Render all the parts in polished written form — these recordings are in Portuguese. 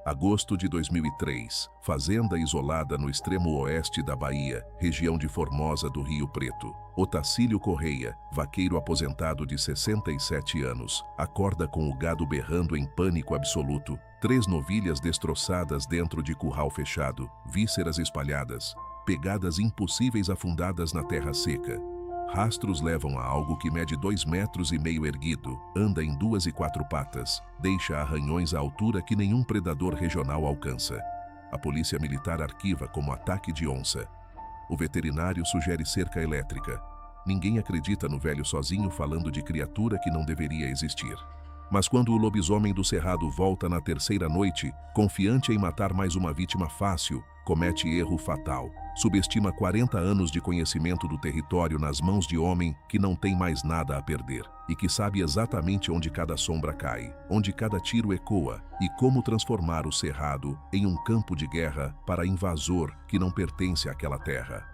Agosto de 2003. Fazenda isolada no extremo oeste da Bahia, região de Formosa do Rio Preto. Otacílio Correia, vaqueiro aposentado de 67 anos, acorda com o gado berrando em pânico absoluto, 3 novilhas destroçadas dentro de curral fechado, vísceras espalhadas, pegadas impossíveis afundadas na terra seca. Rastros levam a algo que mede 2,5 metros erguido, anda em 2 e 4 patas, deixa arranhões à altura que nenhum predador regional alcança. A polícia militar arquiva como ataque de onça. O veterinário sugere cerca elétrica. Ninguém acredita no velho sozinho falando de criatura que não deveria existir. Mas quando o lobisomem do Cerrado volta na terceira noite, confiante em matar mais uma vítima fácil, comete erro fatal. Subestima 40 anos de conhecimento do território nas mãos de homem que não tem mais nada a perder e que sabe exatamente onde cada sombra cai, onde cada tiro ecoa e como transformar o Cerrado em um campo de guerra para invasor que não pertence àquela terra.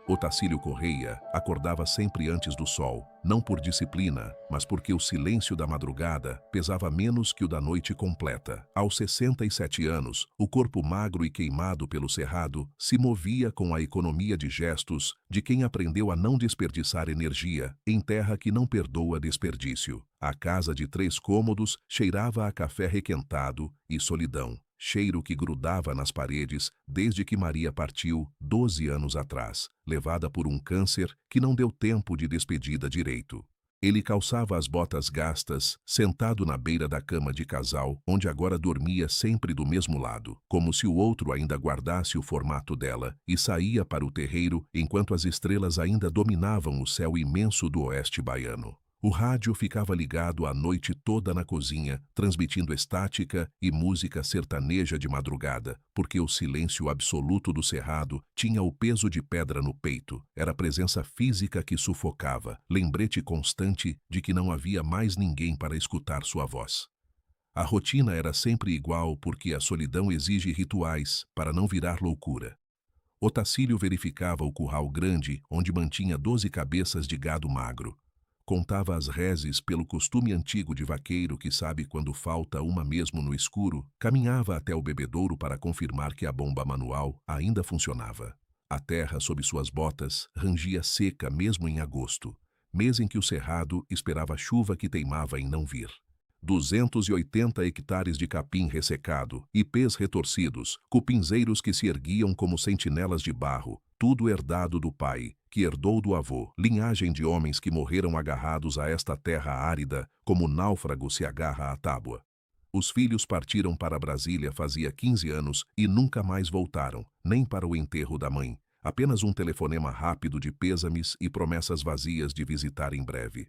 Otacílio Correia acordava sempre antes do sol, não por disciplina, mas porque o silêncio da madrugada pesava menos que o da noite completa. Aos 67 anos, o corpo magro e queimado pelo cerrado se movia com a economia de gestos de quem aprendeu a não desperdiçar energia em terra que não perdoa desperdício. A casa de 3 cômodos cheirava a café requentado e solidão. Cheiro que grudava nas paredes desde que Maria partiu 12 anos atrás, levada por um câncer que não deu tempo de despedida direito. Ele calçava as botas gastas, sentado na beira da cama de casal, onde agora dormia sempre do mesmo lado, como se o outro ainda guardasse o formato dela, e saía para o terreiro enquanto as estrelas ainda dominavam o céu imenso do oeste baiano. O rádio ficava ligado a noite toda na cozinha, transmitindo estática e música sertaneja de madrugada, porque o silêncio absoluto do cerrado tinha o peso de pedra no peito. Era a presença física que sufocava, lembrete constante de que não havia mais ninguém para escutar sua voz. A rotina era sempre igual porque a solidão exige rituais para não virar loucura. Otacílio verificava o curral grande onde mantinha 12 cabeças de gado magro. Contava as reses pelo costume antigo de vaqueiro que sabe quando falta uma mesmo no escuro, caminhava até o bebedouro para confirmar que a bomba manual ainda funcionava. A terra sob suas botas rangia seca mesmo em agosto, mês em que o cerrado esperava a chuva que teimava em não vir. 280 hectares de capim ressecado, ipês retorcidos, cupinzeiros que se erguiam como sentinelas de barro, tudo herdado do pai, que herdou do avô, linhagem de homens que morreram agarrados a esta terra árida, como náufrago se agarra à tábua. Os filhos partiram para Brasília fazia 15 anos e nunca mais voltaram, nem para o enterro da mãe. Apenas um telefonema rápido de pêsames e promessas vazias de visitar em breve.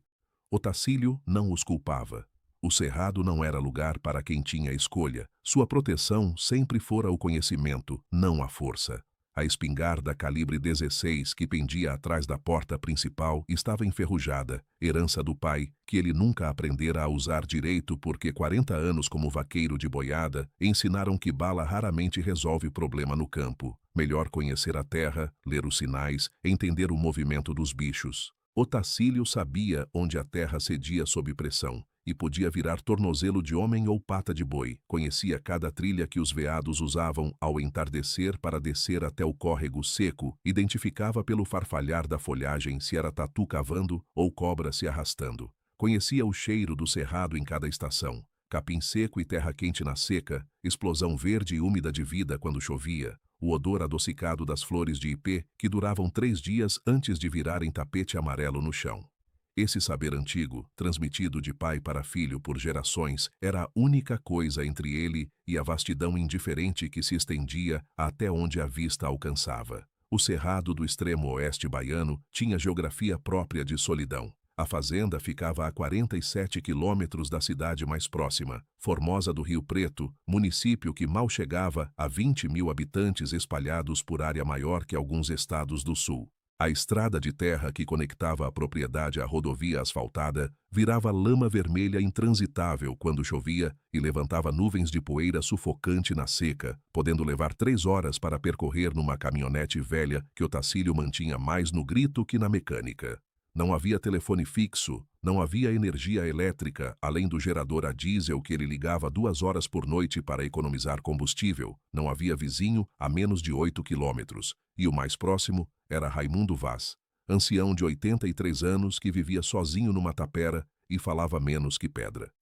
Otacílio não os culpava. O cerrado não era lugar para quem tinha escolha. Sua proteção sempre fora o conhecimento, não a força. A espingarda calibre 16 que pendia atrás da porta principal estava enferrujada, herança do pai, que ele nunca aprendera a usar direito porque 40 anos como vaqueiro de boiada ensinaram que bala raramente resolve problema no campo. Melhor conhecer a terra, ler os sinais, entender o movimento dos bichos. Otacílio sabia onde a terra cedia sob pressão e podia virar tornozelo de homem ou pata de boi. Conhecia cada trilha que os veados usavam ao entardecer para descer até o córrego seco, identificava pelo farfalhar da folhagem se era tatu cavando ou cobra se arrastando. Conhecia o cheiro do cerrado em cada estação, capim seco e terra quente na seca, explosão verde e úmida de vida quando chovia, o odor adocicado das flores de ipê que duravam 3 dias antes de virarem tapete amarelo no chão. Esse saber antigo, transmitido de pai para filho por gerações, era a única coisa entre ele e a vastidão indiferente que se estendia até onde a vista alcançava. O cerrado do extremo oeste baiano tinha geografia própria de solidão. A fazenda ficava a 47 quilômetros da cidade mais próxima, Formosa do Rio Preto, município que mal chegava a 20 mil habitantes espalhados por área maior que alguns estados do sul. A estrada de terra que conectava a propriedade à rodovia asfaltada virava lama vermelha intransitável quando chovia e levantava nuvens de poeira sufocante na seca, podendo levar 3 horas para percorrer numa caminhonete velha que Otacílio mantinha mais no grito que na mecânica. Não havia telefone fixo, não havia energia elétrica, além do gerador a diesel que ele ligava 2 horas por noite para economizar combustível. Não havia vizinho a menos de 8 quilômetros, e o mais próximo era Raimundo Vaz, ancião de 83 anos que vivia sozinho numa tapera e falava menos que pedra.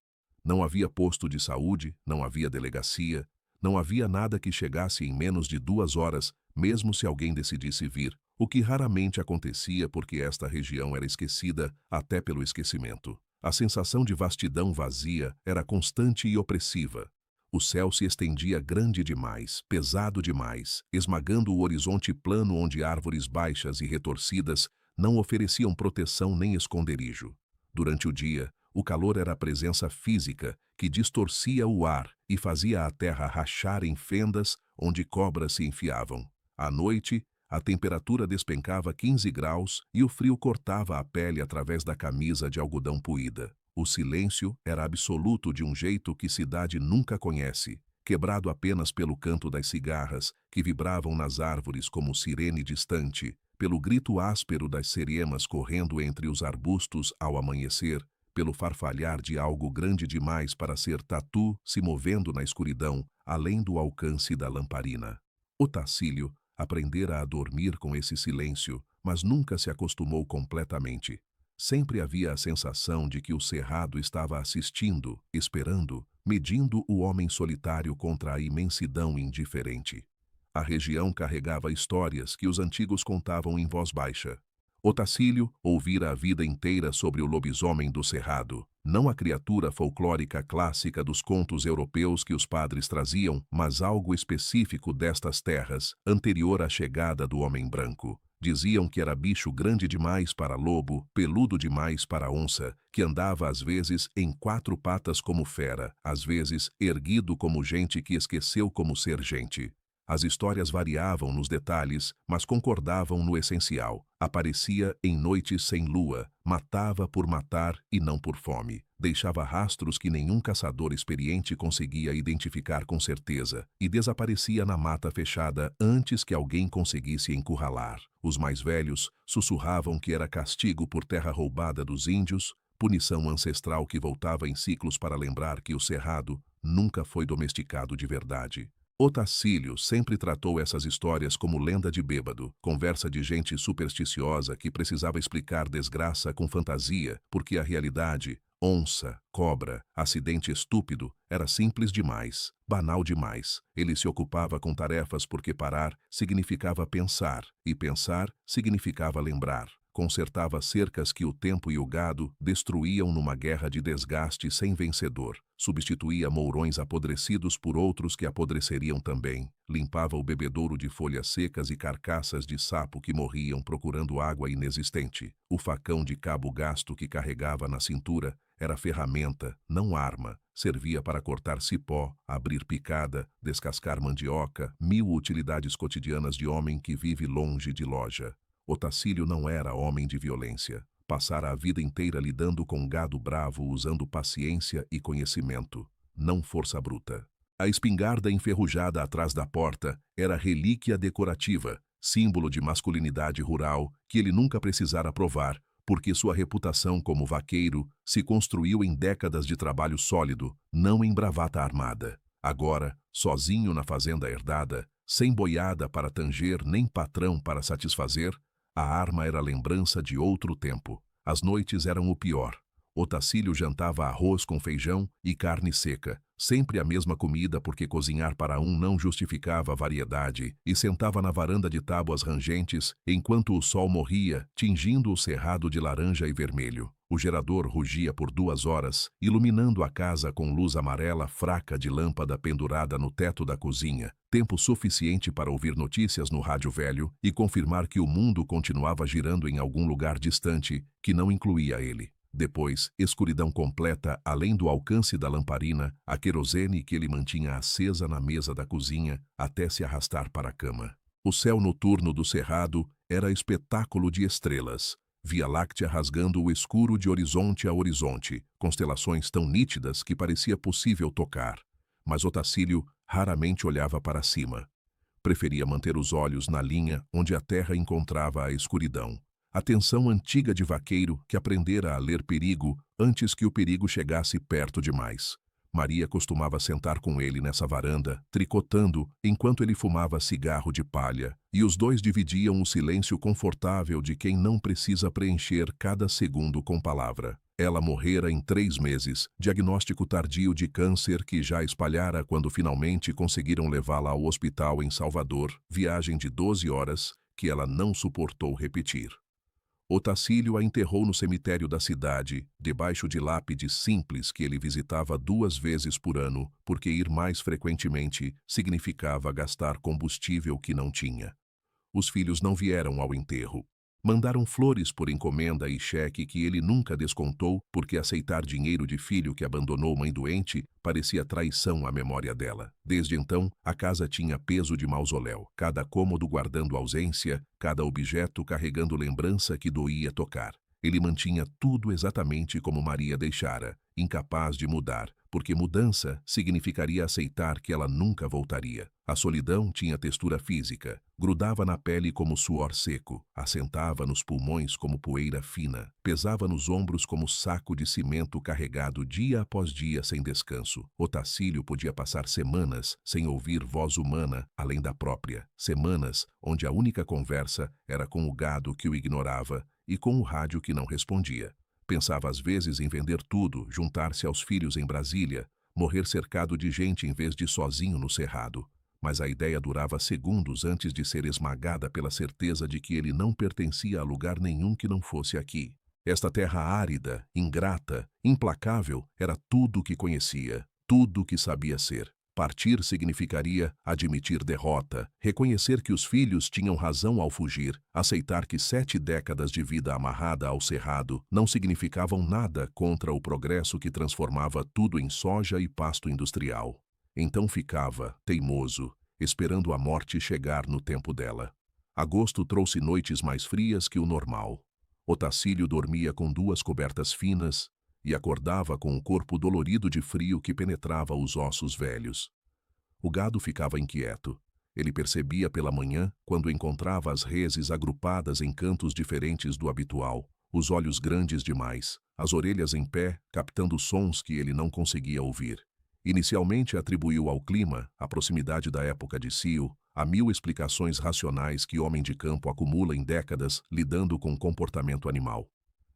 Não havia posto de saúde, não havia delegacia, não havia nada que chegasse em menos de 2 horas, mesmo se alguém decidisse vir, o que raramente acontecia porque esta região era esquecida até pelo esquecimento. A sensação de vastidão vazia era constante e opressiva. O céu se estendia grande demais, pesado demais, esmagando o horizonte plano onde árvores baixas e retorcidas não ofereciam proteção nem esconderijo. Durante o dia, o calor era a presença física que distorcia o ar e fazia a terra rachar em fendas onde cobras se enfiavam. À noite, a temperatura despencava 15 graus e o frio cortava a pele através da camisa de algodão puída. O silêncio era absoluto de um jeito que cidade nunca conhece, quebrado apenas pelo canto das cigarras que vibravam nas árvores como sirene distante, pelo grito áspero das seriemas correndo entre os arbustos ao amanhecer, pelo farfalhar de algo grande demais para ser tatu se movendo na escuridão, além do alcance da lamparina. Otacílio aprendera a dormir com esse silêncio, mas nunca se acostumou completamente. Sempre havia a sensação de que o cerrado estava assistindo, esperando, medindo o homem solitário contra a imensidão indiferente. A região carregava histórias que os antigos contavam em voz baixa. Otacílio ouvira a vida inteira sobre o lobisomem do cerrado, não a criatura folclórica clássica dos contos europeus que os padres traziam, mas algo específico destas terras, anterior à chegada do homem branco. Diziam que era bicho grande demais para lobo, peludo demais para onça, que andava às vezes em 4 patas como fera, às vezes erguido como gente que esqueceu como ser gente. As histórias variavam nos detalhes, mas concordavam no essencial. Aparecia em noites sem lua, matava por matar e não por fome. Deixava rastros que nenhum caçador experiente conseguia identificar com certeza e desaparecia na mata fechada antes que alguém conseguisse encurralar. Os mais velhos sussurravam que era castigo por terra roubada dos índios, punição ancestral que voltava em ciclos para lembrar que o cerrado nunca foi domesticado de verdade. Otacílio sempre tratou essas histórias como lenda de bêbado, conversa de gente supersticiosa que precisava explicar desgraça com fantasia, porque a realidade, onça, cobra, acidente estúpido, era simples demais, banal demais. Ele se ocupava com tarefas porque parar significava pensar, e pensar significava lembrar. Consertava cercas que o tempo e o gado destruíam numa guerra de desgaste sem vencedor. Substituía mourões apodrecidos por outros que apodreceriam também. Limpava o bebedouro de folhas secas e carcaças de sapo que morriam procurando água inexistente. O facão de cabo gasto que carregava na cintura era ferramenta, não arma. Servia para cortar cipó, abrir picada, descascar mandioca, 1000 utilidades cotidianas de homem que vive longe de loja. Otacílio não era homem de violência. Passara a vida inteira lidando com gado bravo usando paciência e conhecimento, não força bruta. A espingarda enferrujada atrás da porta era relíquia decorativa, símbolo de masculinidade rural que ele nunca precisara provar, porque sua reputação como vaqueiro se construiu em décadas de trabalho sólido, não em bravata armada. Agora, sozinho na fazenda herdada, sem boiada para tanger nem patrão para satisfazer, a arma era lembrança de outro tempo. As noites eram o pior. Otacílio jantava arroz com feijão e carne seca, sempre a mesma comida porque cozinhar para um não justificava a variedade, e sentava na varanda de tábuas rangentes enquanto o sol morria, tingindo o cerrado de laranja e vermelho. O gerador rugia por 2 horas, iluminando a casa com luz amarela fraca de lâmpada pendurada no teto da cozinha, tempo suficiente para ouvir notícias no rádio velho e confirmar que o mundo continuava girando em algum lugar distante que não incluía ele. Depois, escuridão completa além do alcance da lamparina, a querosene que ele mantinha acesa na mesa da cozinha até se arrastar para a cama. O céu noturno do cerrado era espetáculo de estrelas. Via Láctea rasgando o escuro de horizonte a horizonte, constelações tão nítidas que parecia possível tocar. Mas Otacílio raramente olhava para cima. Preferia manter os olhos na linha onde a terra encontrava a escuridão. A tensão antiga de vaqueiro que aprendera a ler perigo antes que o perigo chegasse perto demais. Maria costumava sentar com ele nessa varanda, tricotando, enquanto ele fumava cigarro de palha, e os dois dividiam o silêncio confortável de quem não precisa preencher cada segundo com palavra. Ela morrera em 3 meses, diagnóstico tardio de câncer que já espalhara quando finalmente conseguiram levá-la ao hospital em Salvador, viagem de 12 horas, que ela não suportou repetir. Otacílio a enterrou no cemitério da cidade, debaixo de lápide simples que ele visitava 2 vezes por ano, porque ir mais frequentemente significava gastar combustível que não tinha. Os filhos não vieram ao enterro. Mandaram flores por encomenda e cheque que ele nunca descontou, porque aceitar dinheiro de filho que abandonou mãe doente parecia traição à memória dela. Desde então, a casa tinha peso de mausoléu, cada cômodo guardando ausência, cada objeto carregando lembrança que doía tocar. Ele mantinha tudo exatamente como Maria deixara, incapaz de mudar, porque mudança significaria aceitar que ela nunca voltaria. A solidão tinha textura física, grudava na pele como suor seco, assentava nos pulmões como poeira fina, pesava nos ombros como saco de cimento carregado dia após dia sem descanso. Otacílio podia passar semanas sem ouvir voz humana além da própria, semanas onde a única conversa era com o gado que o ignorava e com o rádio que não respondia. Pensava às vezes em vender tudo, juntar-se aos filhos em Brasília, morrer cercado de gente em vez de sozinho no cerrado. Mas a ideia durava segundos antes de ser esmagada pela certeza de que ele não pertencia a lugar nenhum que não fosse aqui. Esta terra árida, ingrata, implacável, era tudo o que conhecia, tudo o que sabia ser. Partir significaria admitir derrota, reconhecer que os filhos tinham razão ao fugir, aceitar que 7 décadas de vida amarrada ao cerrado não significavam nada contra o progresso que transformava tudo em soja e pasto industrial. Então ficava, teimoso, esperando a morte chegar no tempo dela. Agosto trouxe noites mais frias que o normal. Otacílio dormia com 2 cobertas finas, e acordava com o corpo dolorido de frio que penetrava os ossos velhos. O gado ficava inquieto. Ele percebia pela manhã, quando encontrava as reses agrupadas em cantos diferentes do habitual, os olhos grandes demais, as orelhas em pé, captando sons que ele não conseguia ouvir. Inicialmente atribuiu ao clima, à proximidade da época de cio, a 1000 explicações racionais que homem de campo acumula em décadas lidando com comportamento animal.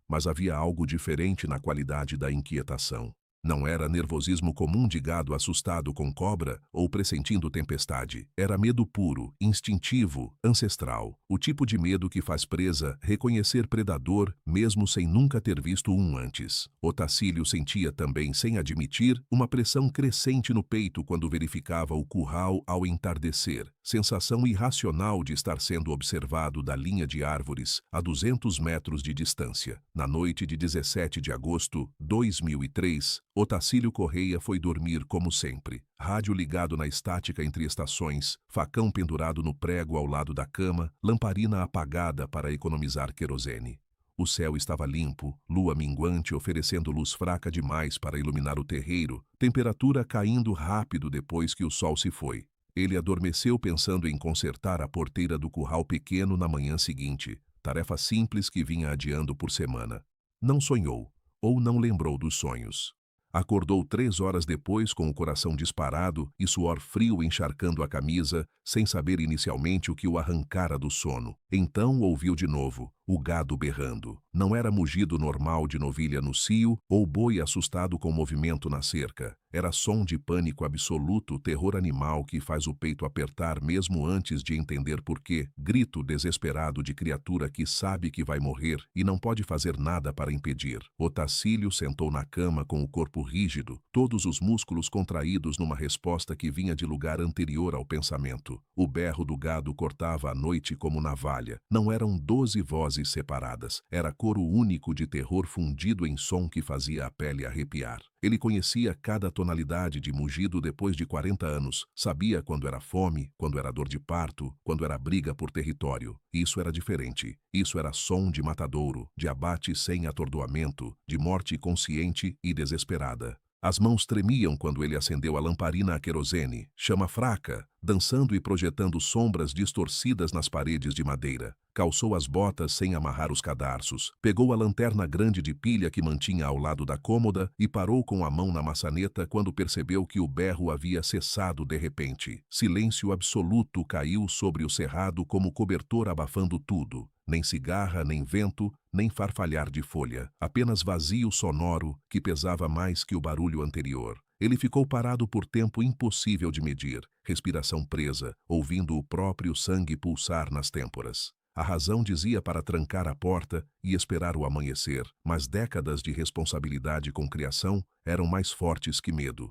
Mas havia algo diferente na qualidade da inquietação. Não era nervosismo comum de gado assustado com cobra ou pressentindo tempestade. Era medo puro, instintivo, ancestral. O tipo de medo que faz presa reconhecer predador mesmo sem nunca ter visto um antes. Otacílio sentia também, sem admitir, uma pressão crescente no peito quando verificava o curral ao entardecer. Sensação irracional de estar sendo observado da linha de árvores a 200 metros de distância. Na noite de 17 de agosto de 2003, Otacílio Correia foi dormir como sempre. Rádio ligado na estática entre estações, facão pendurado no prego ao lado da cama, lamparina apagada para economizar querosene. O céu estava limpo, lua minguante oferecendo luz fraca demais para iluminar o terreiro, temperatura caindo rápido depois que o sol se foi. Ele adormeceu pensando em consertar a porteira do curral pequeno na manhã seguinte, tarefa simples que vinha adiando por semana. Não sonhou, ou não lembrou dos sonhos. Acordou 3 horas depois com o coração disparado e suor frio encharcando a camisa, sem saber inicialmente o que o arrancara do sono. Então ouviu de novo, o gado berrando. Não era mugido normal de novilha no cio ou boi assustado com movimento na cerca. Era som de pânico absoluto, terror animal que faz o peito apertar mesmo antes de entender por quê. Grito desesperado de criatura que sabe que vai morrer e não pode fazer nada para impedir. Otacílio sentou na cama com o corpo rígido, todos os músculos contraídos numa resposta que vinha de lugar anterior ao pensamento. O berro do gado cortava a noite como navalha. Não eram 12 vozes separadas. Era coro único de terror fundido em som que fazia a pele arrepiar. Ele conhecia cada tonalidade de mugido depois de 40 anos. Sabia quando era fome, quando era dor de parto, quando era briga por território. Isso era diferente. Isso era som de matadouro, de abate sem atordoamento, de morte consciente e desesperada. As mãos tremiam quando ele acendeu a lamparina a querosene, chama fraca, dançando e projetando sombras distorcidas nas paredes de madeira. calçou as botas sem amarrar os cadarços, pegou a lanterna grande de pilha que mantinha ao lado da cômoda e parou com a mão na maçaneta quando percebeu que o berro havia cessado de repente. Silêncio absoluto caiu sobre o cerrado como cobertor abafando tudo. Nem cigarra, nem vento, nem farfalhar de folha. Apenas vazio sonoro que pesava mais que o barulho anterior. Ele ficou parado por tempo impossível de medir, respiração presa, ouvindo o próprio sangue pulsar nas têmporas. A razão dizia para trancar a porta e esperar o amanhecer, mas décadas de responsabilidade com criação eram mais fortes que medo.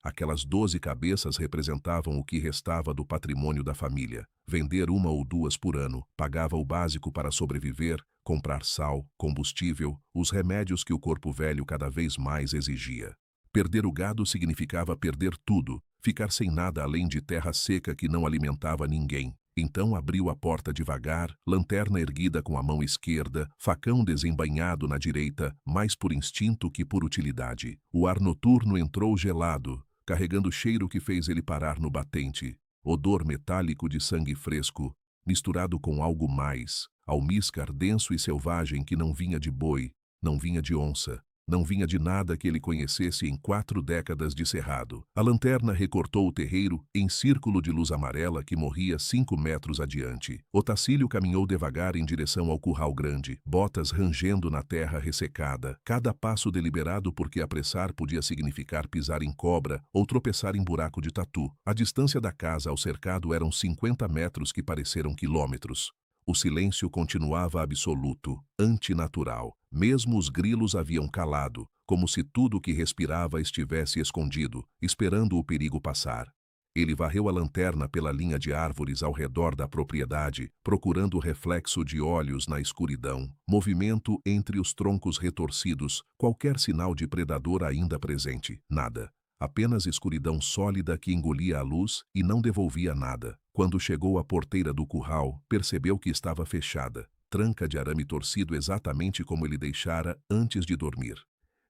Aquelas 12 cabeças representavam o que restava do patrimônio da família. Vender uma ou duas por ano, pagava o básico para sobreviver, comprar sal, combustível, os remédios que o corpo velho cada vez mais exigia. Perder o gado significava perder tudo, ficar sem nada além de terra seca que não alimentava ninguém. Então abriu a porta devagar, lanterna erguida com a mão esquerda, facão desembainhado na direita, mais por instinto que por utilidade. O ar noturno entrou gelado, carregando o cheiro que fez ele parar no batente. Odor metálico de sangue fresco, misturado com algo mais, almíscar denso e selvagem que não vinha de boi, não vinha de onça. Não vinha de nada que ele conhecesse em 4 décadas de cerrado. A lanterna recortou o terreiro em círculo de luz amarela que morria 5 metros adiante. Otacílio caminhou devagar em direção ao curral grande, botas rangendo na terra ressecada, cada passo deliberado porque apressar podia significar pisar em cobra ou tropeçar em buraco de tatu. A distância da casa ao cercado eram 50 metros que pareceram quilômetros. O silêncio continuava absoluto, antinatural. Mesmo os grilos haviam calado, como se tudo que respirava estivesse escondido, esperando o perigo passar. Ele varreu a lanterna pela linha de árvores ao redor da propriedade, procurando o reflexo de olhos na escuridão, movimento entre os troncos retorcidos, qualquer sinal de predador ainda presente. Nada. Apenas escuridão sólida que engolia a luz e não devolvia nada. Quando chegou à porteira do curral, percebeu que estava fechada, tranca de arame torcido exatamente como ele deixara antes de dormir.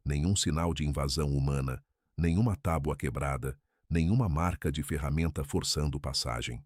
Nenhum sinal de invasão humana, nenhuma tábua quebrada, nenhuma marca de ferramenta forçando passagem.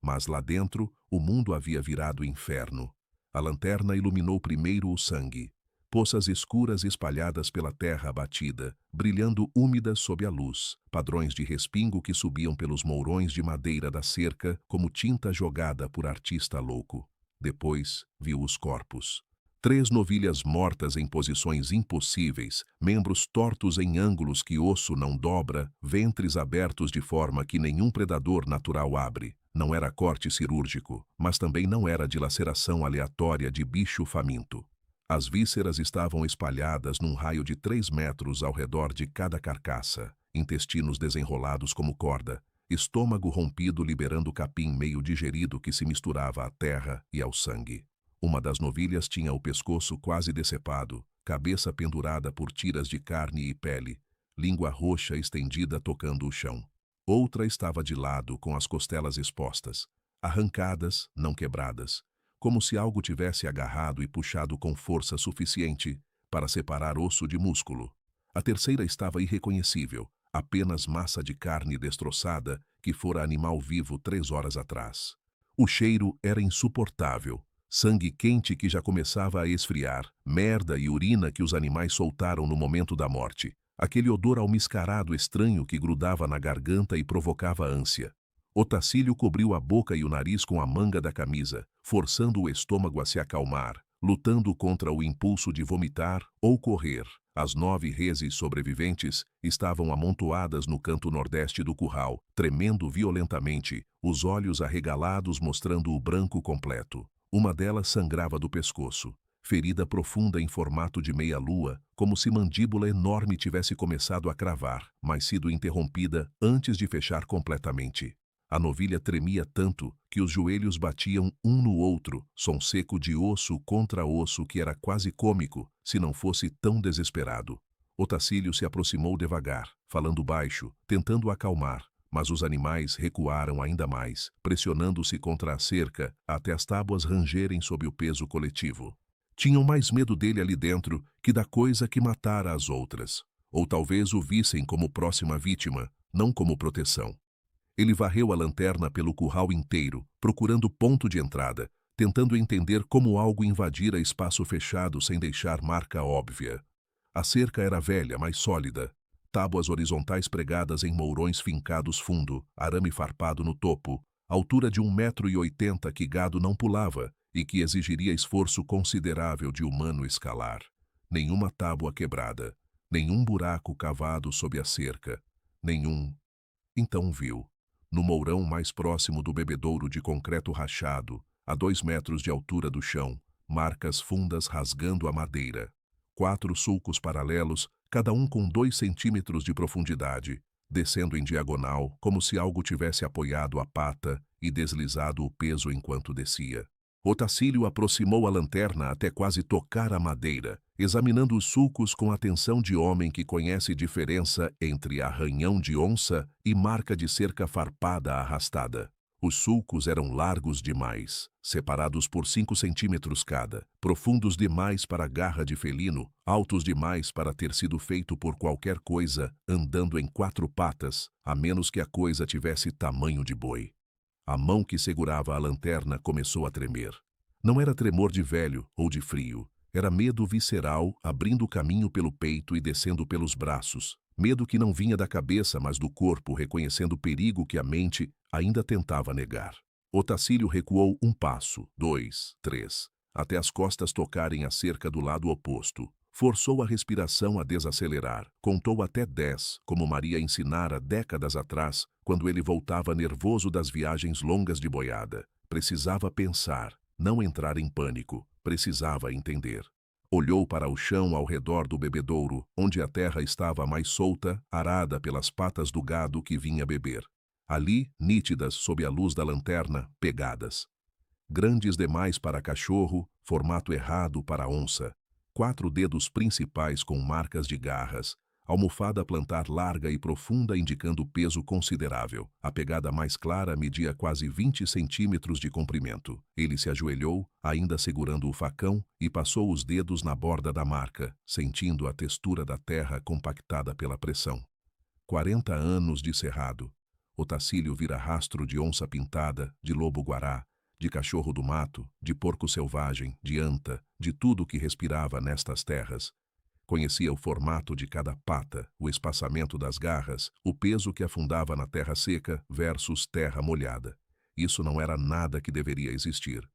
Mas lá dentro, o mundo havia virado inferno. A lanterna iluminou primeiro o sangue. Poças escuras espalhadas pela terra abatida, brilhando úmidas sob a luz, padrões de respingo que subiam pelos mourões de madeira da cerca como tinta jogada por artista louco. Depois, viu os corpos. 3 novilhas mortas em posições impossíveis, membros tortos em ângulos que osso não dobra, ventres abertos de forma que nenhum predador natural abre. Não era corte cirúrgico, mas também não era dilaceração aleatória de bicho faminto. As vísceras estavam espalhadas num raio de 3 metros ao redor de cada carcaça, intestinos desenrolados como corda, estômago rompido liberando capim meio digerido que se misturava à terra e ao sangue. Uma das novilhas tinha o pescoço quase decepado, cabeça pendurada por tiras de carne e pele, língua roxa estendida tocando o chão. Outra estava de lado com as costelas expostas, arrancadas, não quebradas, como se algo tivesse agarrado e puxado com força suficiente para separar osso de músculo. A terceira estava irreconhecível, apenas massa de carne destroçada que fora animal vivo 3 horas atrás. O cheiro era insuportável, sangue quente que já começava a esfriar, merda e urina que os animais soltaram no momento da morte, aquele odor almiscarado estranho que grudava na garganta e provocava ânsia. Otacílio cobriu a boca e o nariz com a manga da camisa, forçando o estômago a se acalmar, lutando contra o impulso de vomitar ou correr. As 9 reses sobreviventes estavam amontoadas no canto nordeste do curral, tremendo violentamente, os olhos arregalados mostrando o branco completo. Uma delas sangrava do pescoço, ferida profunda em formato de meia-lua, como se mandíbula enorme tivesse começado a cravar, mas sido interrompida antes de fechar completamente. A novilha tremia tanto que os joelhos batiam um no outro, som seco de osso contra osso que era quase cômico, se não fosse tão desesperado. Otacílio se aproximou devagar, falando baixo, tentando acalmar, mas os animais recuaram ainda mais, pressionando-se contra a cerca até as tábuas rangerem sob o peso coletivo. Tinham mais medo dele ali dentro que da coisa que matara as outras. Ou talvez o vissem como próxima vítima, não como proteção. Ele varreu a lanterna pelo curral inteiro, procurando ponto de entrada, tentando entender como algo invadira espaço fechado sem deixar marca óbvia. A cerca era velha, mas sólida. Tábuas horizontais pregadas em mourões fincados fundo, arame farpado no topo, altura de 1,80 m que gado não pulava e que exigiria esforço considerável de humano escalar. Nenhuma tábua quebrada, nenhum buraco cavado sob a cerca, nenhum... Então viu, no mourão mais próximo do bebedouro de concreto rachado, a 2 metros de altura do chão, marcas fundas rasgando a madeira. 4 sulcos paralelos, cada um com 2 centímetros de profundidade, descendo em diagonal, como se algo tivesse apoiado a pata e deslizado o peso enquanto descia. Otacílio aproximou a lanterna até quase tocar a madeira, examinando os sulcos com atenção de homem que conhece diferença entre arranhão de onça e marca de cerca farpada arrastada. Os sulcos eram largos demais, separados por 5 centímetros cada, profundos demais para garra de felino, altos demais para ter sido feito por qualquer coisa andando em 4 patas, a menos que a coisa tivesse tamanho de boi. A mão que segurava a lanterna começou a tremer. Não era tremor de velho ou de frio. Era medo visceral, abrindo caminho pelo peito e descendo pelos braços. Medo que não vinha da cabeça, mas do corpo, reconhecendo o perigo que a mente ainda tentava negar. Otacílio recuou 1 passo, 2, 3, até as costas tocarem a cerca do lado oposto. Forçou a respiração a desacelerar. Contou até 10, como Maria ensinara décadas atrás, quando ele voltava nervoso das viagens longas de boiada. Precisava pensar, não entrar em pânico. Precisava entender. Olhou para o chão ao redor do bebedouro, onde a terra estava mais solta, arada pelas patas do gado que vinha beber. Ali, nítidas sob a luz da lanterna, pegadas. Grandes demais para cachorro, formato errado para onça. 4 dedos principais com marcas de garras, almofada plantar larga e profunda indicando peso considerável. A pegada mais clara media quase 20 centímetros de comprimento. Ele se ajoelhou, ainda segurando o facão, e passou os dedos na borda da marca, sentindo a textura da terra compactada pela pressão. 40 anos de cerrado. Otacílio vira rastro de onça pintada, de lobo-guará, de cachorro do mato, de porco selvagem, de anta, de tudo que respirava nestas terras. Conhecia o formato de cada pata, o espaçamento das garras, o peso que afundava na terra seca versus terra molhada. Isso não era nada que deveria existir.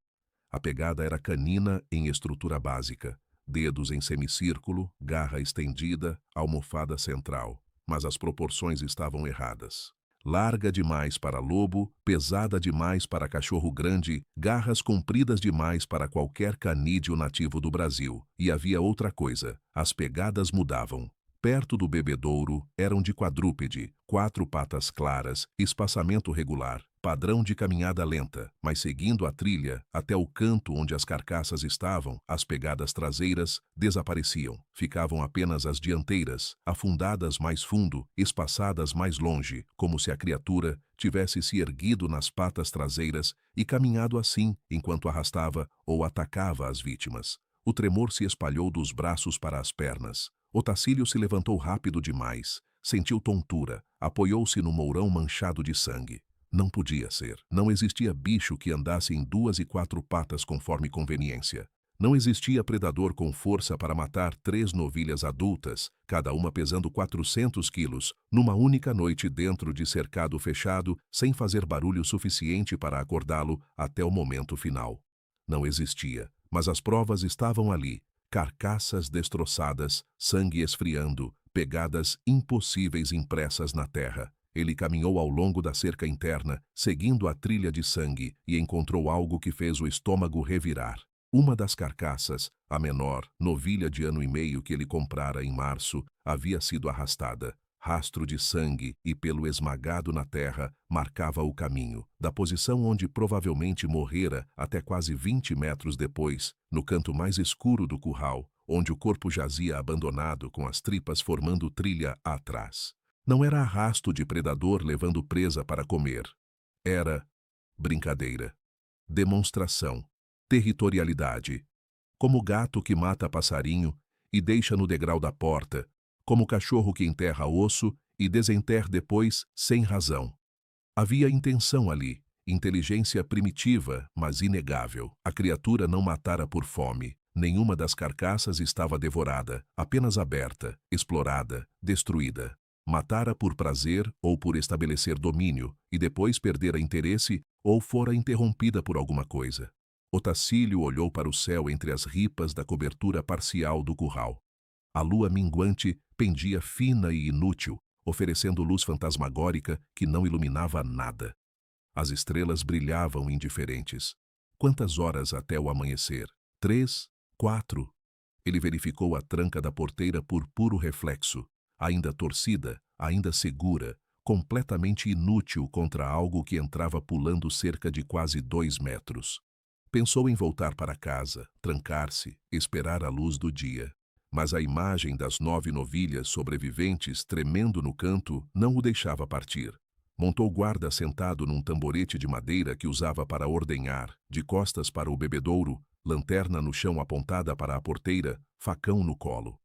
A pegada era canina em estrutura básica, dedos em semicírculo, garra estendida, almofada central. Mas as proporções estavam erradas. Larga demais para lobo, pesada demais para cachorro grande, garras compridas demais para qualquer canídeo nativo do Brasil. E havia outra coisa, as pegadas mudavam. Perto do bebedouro, eram de quadrúpede, 4 patas claras, espaçamento regular, padrão de caminhada lenta, mas seguindo a trilha, até o canto onde as carcaças estavam, as pegadas traseiras desapareciam. Ficavam apenas as dianteiras, afundadas mais fundo, espaçadas mais longe, como se a criatura tivesse se erguido nas patas traseiras e caminhado assim, enquanto arrastava ou atacava as vítimas. O tremor se espalhou dos braços para as pernas. Otacílio se levantou rápido demais, sentiu tontura, apoiou-se no mourão manchado de sangue. Não podia ser. Não existia bicho que andasse em 2 e 4 patas conforme conveniência. Não existia predador com força para matar 3 novilhas adultas, cada uma pesando 400 quilos, numa única noite dentro de cercado fechado, sem fazer barulho suficiente para acordá-lo até o momento final. Não existia, mas as provas estavam ali. Carcaças destroçadas, sangue esfriando, pegadas impossíveis impressas na terra. Ele caminhou ao longo da cerca interna, seguindo a trilha de sangue, e encontrou algo que fez o estômago revirar. Uma das carcaças, a menor, novilha de 1 ano e meio que ele comprara em março, havia sido arrastada. Rastro de sangue e pelo esmagado na terra marcava o caminho, da posição onde provavelmente morrera até quase 20 metros depois, no canto mais escuro do curral, onde o corpo jazia abandonado com as tripas formando trilha atrás. Não era arrasto de predador levando presa para comer. Era brincadeira, demonstração, territorialidade. Como gato que mata passarinho e deixa no degrau da porta, como cachorro que enterra osso e desenterra depois sem razão. Havia intenção ali, Inteligência primitiva, mas inegável. A criatura não matara por fome. Nenhuma das carcaças estava devorada, apenas aberta, explorada, destruída. Matara por prazer ou por estabelecer domínio, e depois perdera interesse ou fora interrompida por alguma coisa. Otacílio olhou para o céu entre as ripas da cobertura parcial do curral. A lua minguante pendia fina e inútil, oferecendo luz fantasmagórica que não iluminava nada. As estrelas brilhavam indiferentes. Quantas horas até o amanhecer? 3, 4. Ele verificou a tranca da porteira por puro reflexo, ainda torcida, ainda segura, completamente inútil contra algo que entrava pulando cerca de quase 2 metros. Pensou em voltar para casa, trancar-se, esperar a luz do dia. Mas a imagem das 9 novilhas sobreviventes tremendo no canto não o deixava partir. Montou guarda sentado num tamborete de madeira que usava para ordenhar, de costas para o bebedouro, lanterna no chão apontada para a porteira, facão no colo.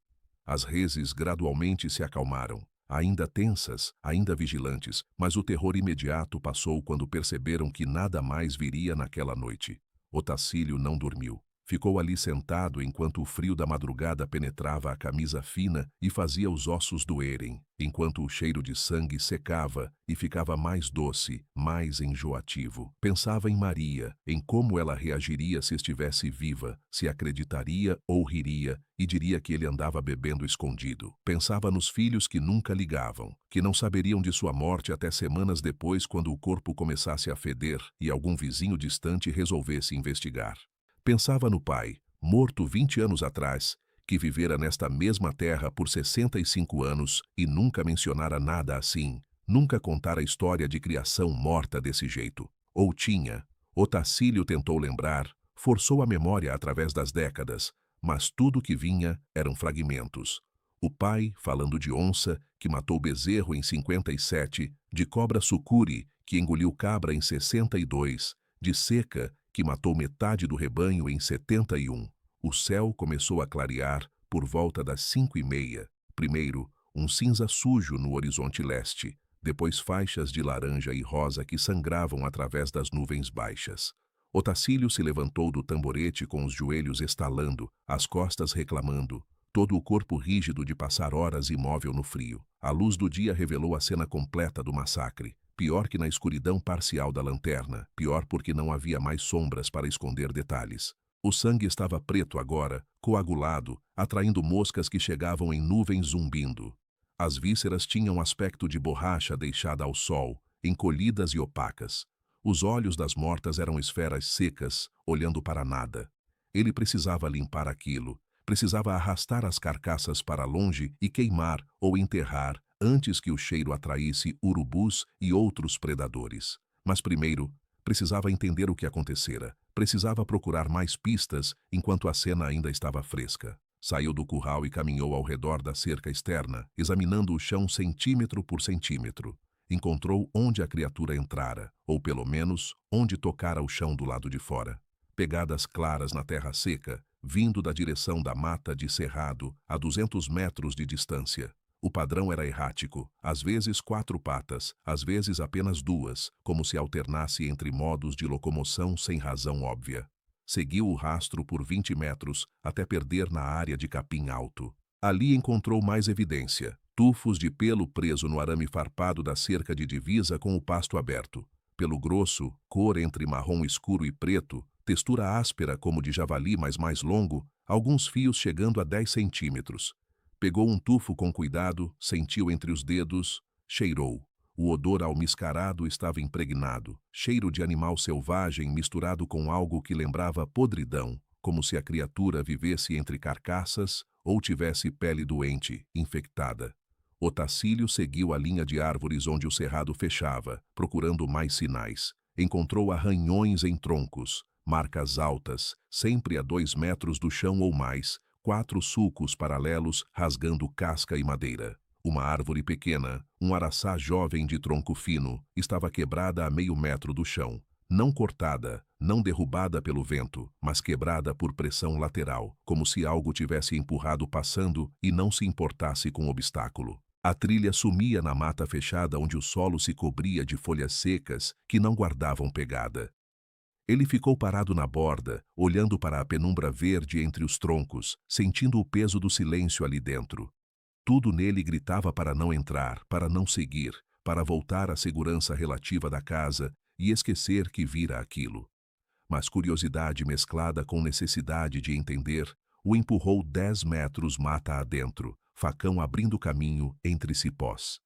As reses gradualmente se acalmaram, ainda tensas, ainda vigilantes, mas o terror imediato passou quando perceberam que nada mais viria naquela noite. Otacílio não dormiu. Ficou ali sentado enquanto o frio da madrugada penetrava a camisa fina e fazia os ossos doerem, enquanto o cheiro de sangue secava e ficava mais doce, mais enjoativo. Pensava em Maria, em como ela reagiria se estivesse viva, se acreditaria ou riria e diria que ele andava bebendo escondido. Pensava nos filhos que nunca ligavam, que não saberiam de sua morte até semanas depois quando o corpo começasse a feder e algum vizinho distante resolvesse investigar. Pensava no pai, morto 20 anos atrás, que vivera nesta mesma terra por 65 anos e nunca mencionara nada assim, nunca contara a história de criação morta desse jeito. Ou tinha. Otacílio tentou lembrar, forçou a memória através das décadas, mas tudo que vinha eram fragmentos. O pai, falando de onça, que matou bezerro em 57, de cobra sucuri, que engoliu cabra em 62, de seca, que matou metade do rebanho em 71. O céu começou a clarear por volta das 5:30. Primeiro, um cinza sujo no horizonte leste, depois faixas de laranja e rosa que sangravam através das nuvens baixas. Otacílio se levantou do tamborete com os joelhos estalando, as costas reclamando, todo o corpo rígido de passar horas imóvel no frio. A luz do dia revelou a cena completa do massacre. Pior que na escuridão parcial da lanterna, pior porque não havia mais sombras para esconder detalhes. O sangue estava preto agora, coagulado, atraindo moscas que chegavam em nuvens zumbindo. As vísceras tinham aspecto de borracha deixada ao sol, encolhidas e opacas. Os olhos das mortas eram esferas secas, olhando para nada. Ele precisava limpar aquilo, precisava arrastar as carcaças para longe e queimar ou enterrar, antes que o cheiro atraísse urubus e outros predadores. Mas primeiro, precisava entender o que acontecera. Precisava procurar mais pistas enquanto a cena ainda estava fresca. Saiu do curral e caminhou ao redor da cerca externa, examinando o chão centímetro por centímetro. Encontrou onde a criatura entrara, ou pelo menos, onde tocara o chão do lado de fora. Pegadas claras na terra seca, vindo da direção da mata de cerrado, a 200 metros de distância. O padrão era errático, às vezes 4 patas, às vezes apenas 2, como se alternasse entre modos de locomoção sem razão óbvia. Seguiu o rastro por 20 metros, até perder na área de capim alto. Ali encontrou mais evidência, tufos de pelo preso no arame farpado da cerca de divisa com o pasto aberto. Pelo grosso, cor entre marrom escuro e preto, textura áspera como de javali, mas mais longo, alguns fios chegando a 10 centímetros. Pegou um tufo com cuidado, sentiu entre os dedos, cheirou. O odor almiscarado estava impregnado, cheiro de animal selvagem misturado com algo que lembrava podridão, como se a criatura vivesse entre carcaças ou tivesse pele doente, infectada. Otacílio seguiu a linha de árvores onde o cerrado fechava, procurando mais sinais. Encontrou arranhões em troncos, marcas altas, sempre a 2 metros do chão ou mais, 4 sulcos paralelos rasgando casca e madeira. Uma árvore pequena, um araçá jovem de tronco fino, estava quebrada a meio metro do chão. Não cortada, não derrubada pelo vento, mas quebrada por pressão lateral, como se algo tivesse empurrado passando e não se importasse com o obstáculo. A trilha sumia na mata fechada onde o solo se cobria de folhas secas que não guardavam pegada. Ele ficou parado na borda, olhando para a penumbra verde entre os troncos, sentindo o peso do silêncio ali dentro. Tudo nele gritava para não entrar, para não seguir, para voltar à segurança relativa da casa e esquecer que vira aquilo. Mas curiosidade mesclada com necessidade de entender o empurrou 10 metros mata adentro, facão abrindo caminho entre cipós.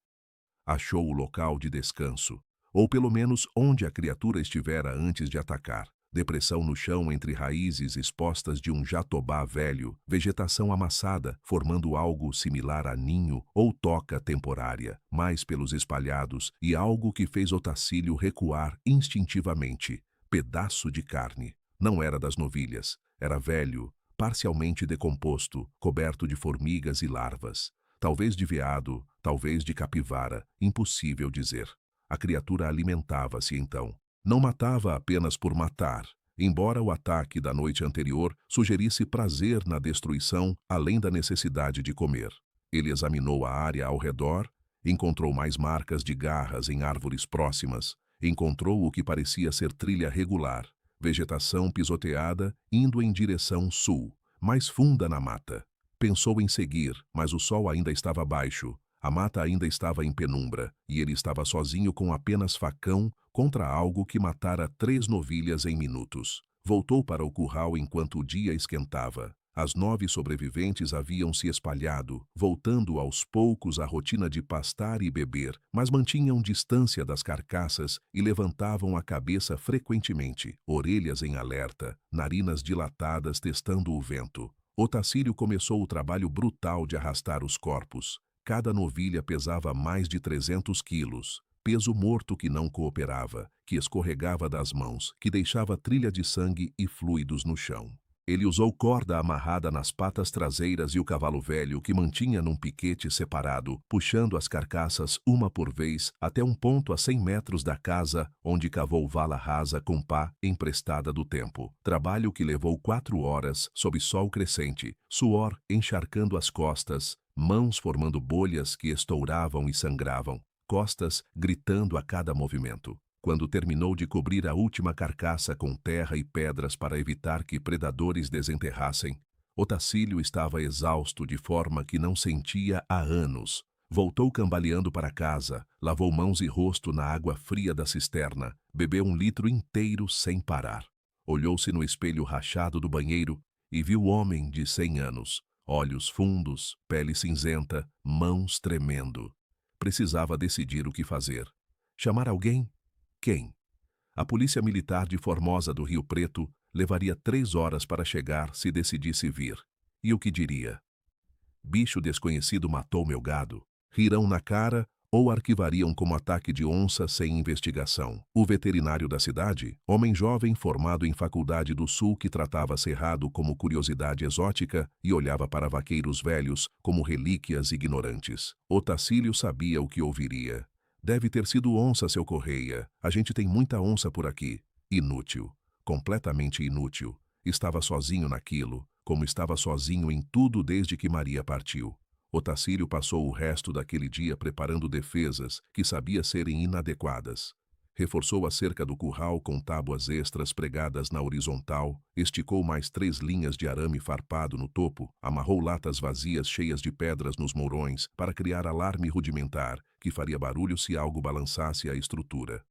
Achou o local de descanso, ou pelo menos onde a criatura estivera antes de atacar. Depressão no chão entre raízes expostas de um jatobá velho, vegetação amassada, formando algo similar a ninho ou toca temporária, mais pelos espalhados, e algo que fez Otacílio recuar instintivamente. Pedaço de carne. Não era das novilhas, era velho, parcialmente decomposto, coberto de formigas e larvas. Talvez de veado, talvez de capivara, impossível dizer. A criatura alimentava-se então. Não matava apenas por matar, embora o ataque da noite anterior sugerisse prazer na destruição além da necessidade de comer. Ele examinou a área ao redor, encontrou mais marcas de garras em árvores próximas, encontrou o que parecia ser trilha regular, vegetação pisoteada indo em direção sul, mais funda na mata. Pensou em seguir, mas o sol ainda estava baixo, a mata ainda estava em penumbra, e ele estava sozinho com apenas facão contra algo que matara 3 novilhas em minutos. Voltou para o curral enquanto o dia esquentava. As 9 sobreviventes haviam se espalhado, voltando aos poucos à rotina de pastar e beber, mas mantinham distância das carcaças e levantavam a cabeça frequentemente, orelhas em alerta, narinas dilatadas testando o vento. Otacílio começou o trabalho brutal de arrastar os corpos. Cada novilha pesava mais de 300 quilos, peso morto que não cooperava, que escorregava das mãos, que deixava trilha de sangue e fluidos no chão. Ele usou corda amarrada nas patas traseiras e o cavalo velho que mantinha num piquete separado, puxando as carcaças uma por vez até um ponto a 100 metros da casa, onde cavou vala rasa com pá emprestada do tempo. Trabalho que levou 4 horas sob sol crescente, suor encharcando as costas, mãos formando bolhas que estouravam e sangravam, costas gritando a cada movimento. Quando terminou de cobrir a última carcaça com terra e pedras para evitar que predadores desenterrassem, Otacílio estava exausto de forma que não sentia há anos. Voltou cambaleando para casa, lavou mãos e rosto na água fria da cisterna, bebeu 1 litro inteiro sem parar. Olhou-se no espelho rachado do banheiro e viu o homem de 100 anos, olhos fundos, pele cinzenta, mãos tremendo. Precisava decidir o que fazer. Chamar alguém? Quem? A polícia militar de Formosa do Rio Preto levaria 3 horas para chegar se decidisse vir. E o que diria? Bicho desconhecido matou meu gado. Rirão na cara ou arquivariam como ataque de onça sem investigação. O veterinário da cidade, homem jovem formado em faculdade do Sul que tratava cerrado como curiosidade exótica e olhava para vaqueiros velhos como relíquias ignorantes. Otacílio sabia o que ouviria. Deve ter sido onça, seu Correia. A gente tem muita onça por aqui. Inútil. Completamente inútil. Estava sozinho naquilo, como estava sozinho em tudo desde que Maria partiu. Otacílio passou o resto daquele dia preparando defesas que sabia serem inadequadas. Reforçou a cerca do curral com tábuas extras pregadas na horizontal, esticou mais 3 linhas de arame farpado no topo, amarrou latas vazias cheias de pedras nos mourões para criar alarme rudimentar, que faria barulho se algo balançasse a estrutura.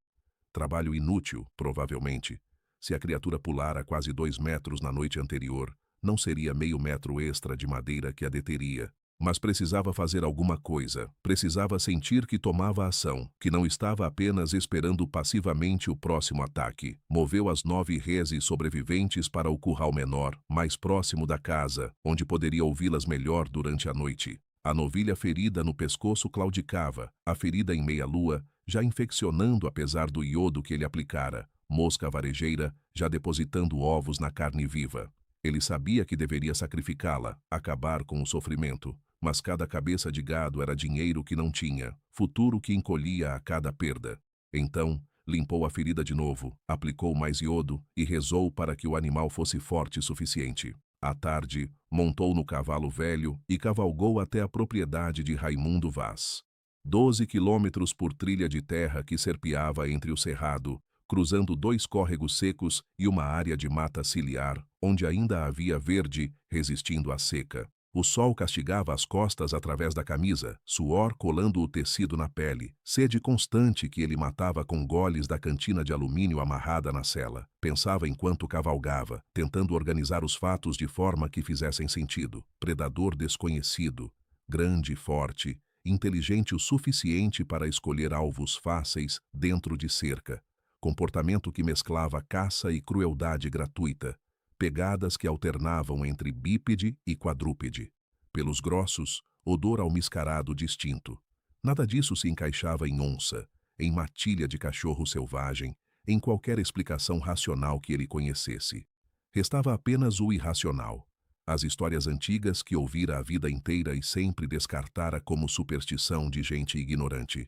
Trabalho inútil, provavelmente. Se a criatura pulara quase 2 metros na noite anterior, não seria meio metro extra de madeira que a deteria. Mas precisava fazer alguma coisa, precisava sentir que tomava ação, que não estava apenas esperando passivamente o próximo ataque. Moveu as 9 reses sobreviventes para o curral menor, mais próximo da casa, onde poderia ouvi-las melhor durante a noite. A novilha ferida no pescoço claudicava, a ferida em meia-lua, já infeccionando apesar do iodo que ele aplicara, mosca varejeira, já depositando ovos na carne viva. Ele sabia que deveria sacrificá-la, acabar com o sofrimento. Mas cada cabeça de gado era dinheiro que não tinha, futuro que encolhia a cada perda. Então, limpou a ferida de novo, aplicou mais iodo e rezou para que o animal fosse forte o suficiente. À tarde, montou no cavalo velho e cavalgou até a propriedade de Raimundo Vaz. 12 quilômetros por trilha de terra que serpeava entre o cerrado, cruzando 2 córregos secos e uma área de mata ciliar, onde ainda havia verde resistindo à seca. O sol castigava as costas através da camisa, suor colando o tecido na pele, sede constante que ele matava com goles da cantina de alumínio amarrada na sela. Pensava enquanto cavalgava, tentando organizar os fatos de forma que fizessem sentido. Predador desconhecido, grande e forte, inteligente o suficiente para escolher alvos fáceis dentro de cerca. Comportamento que mesclava caça e crueldade gratuita. Pegadas que alternavam entre bípede e quadrúpede. Pelos grossos, odor almiscarado distinto. Nada disso se encaixava em onça, em matilha de cachorro selvagem, em qualquer explicação racional que ele conhecesse. Restava apenas o irracional. As histórias antigas que ouvira a vida inteira e sempre descartara como superstição de gente ignorante.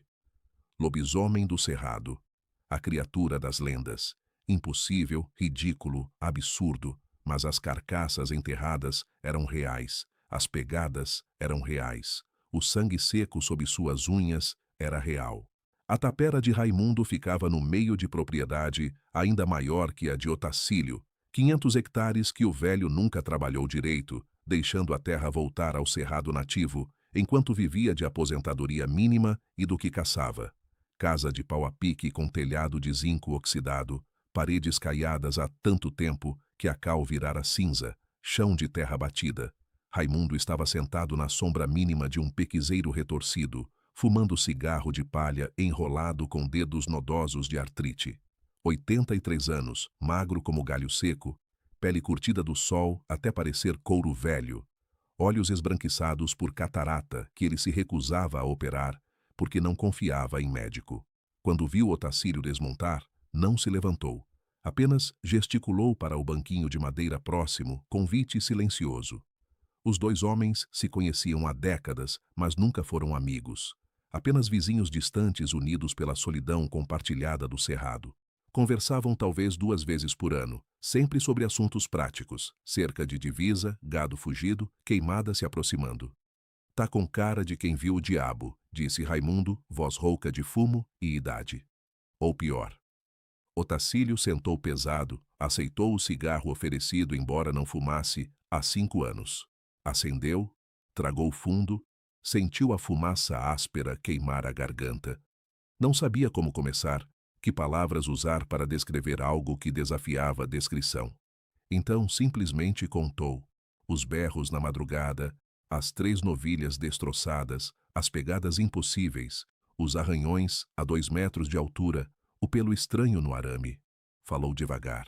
Lobisomem do cerrado. A criatura das lendas. Impossível, ridículo, absurdo, mas as carcaças enterradas eram reais, as pegadas eram reais, o sangue seco sob suas unhas era real. A tapera de Raimundo ficava no meio de propriedade ainda maior que a de Otacílio, 500 hectares que o velho nunca trabalhou direito, deixando a terra voltar ao cerrado nativo, enquanto vivia de aposentadoria mínima e do que caçava. Casa de pau a pique com telhado de zinco oxidado, paredes caiadas há tanto tempo que a cal virara cinza, chão de terra batida. Raimundo estava sentado na sombra mínima de um pequizeiro retorcido, fumando cigarro de palha enrolado com dedos nodosos de artrite. 83 anos, magro como galho seco, pele curtida do sol até parecer couro velho, olhos esbranquiçados por catarata que ele se recusava a operar porque não confiava em médico. Quando viu Otacílio desmontar, não se levantou. Apenas gesticulou para o banquinho de madeira próximo, convite silencioso. Os 2 homens se conheciam há décadas, mas nunca foram amigos. Apenas vizinhos distantes unidos pela solidão compartilhada do cerrado. Conversavam talvez 2 vezes por ano, sempre sobre assuntos práticos, cerca de divisa, gado fugido, queimada se aproximando. Tá com cara de quem viu o diabo, disse Raimundo, voz rouca de fumo e idade. Ou pior. Otacílio sentou pesado, aceitou o cigarro oferecido embora não fumasse há 5 anos. Acendeu, tragou fundo, sentiu a fumaça áspera queimar a garganta. Não sabia como começar, que palavras usar para descrever algo que desafiava a descrição. Então simplesmente contou. Os berros na madrugada, as 3 novilhas destroçadas, as pegadas impossíveis, os arranhões a 2 metros de altura, o pelo estranho no arame. Falou devagar,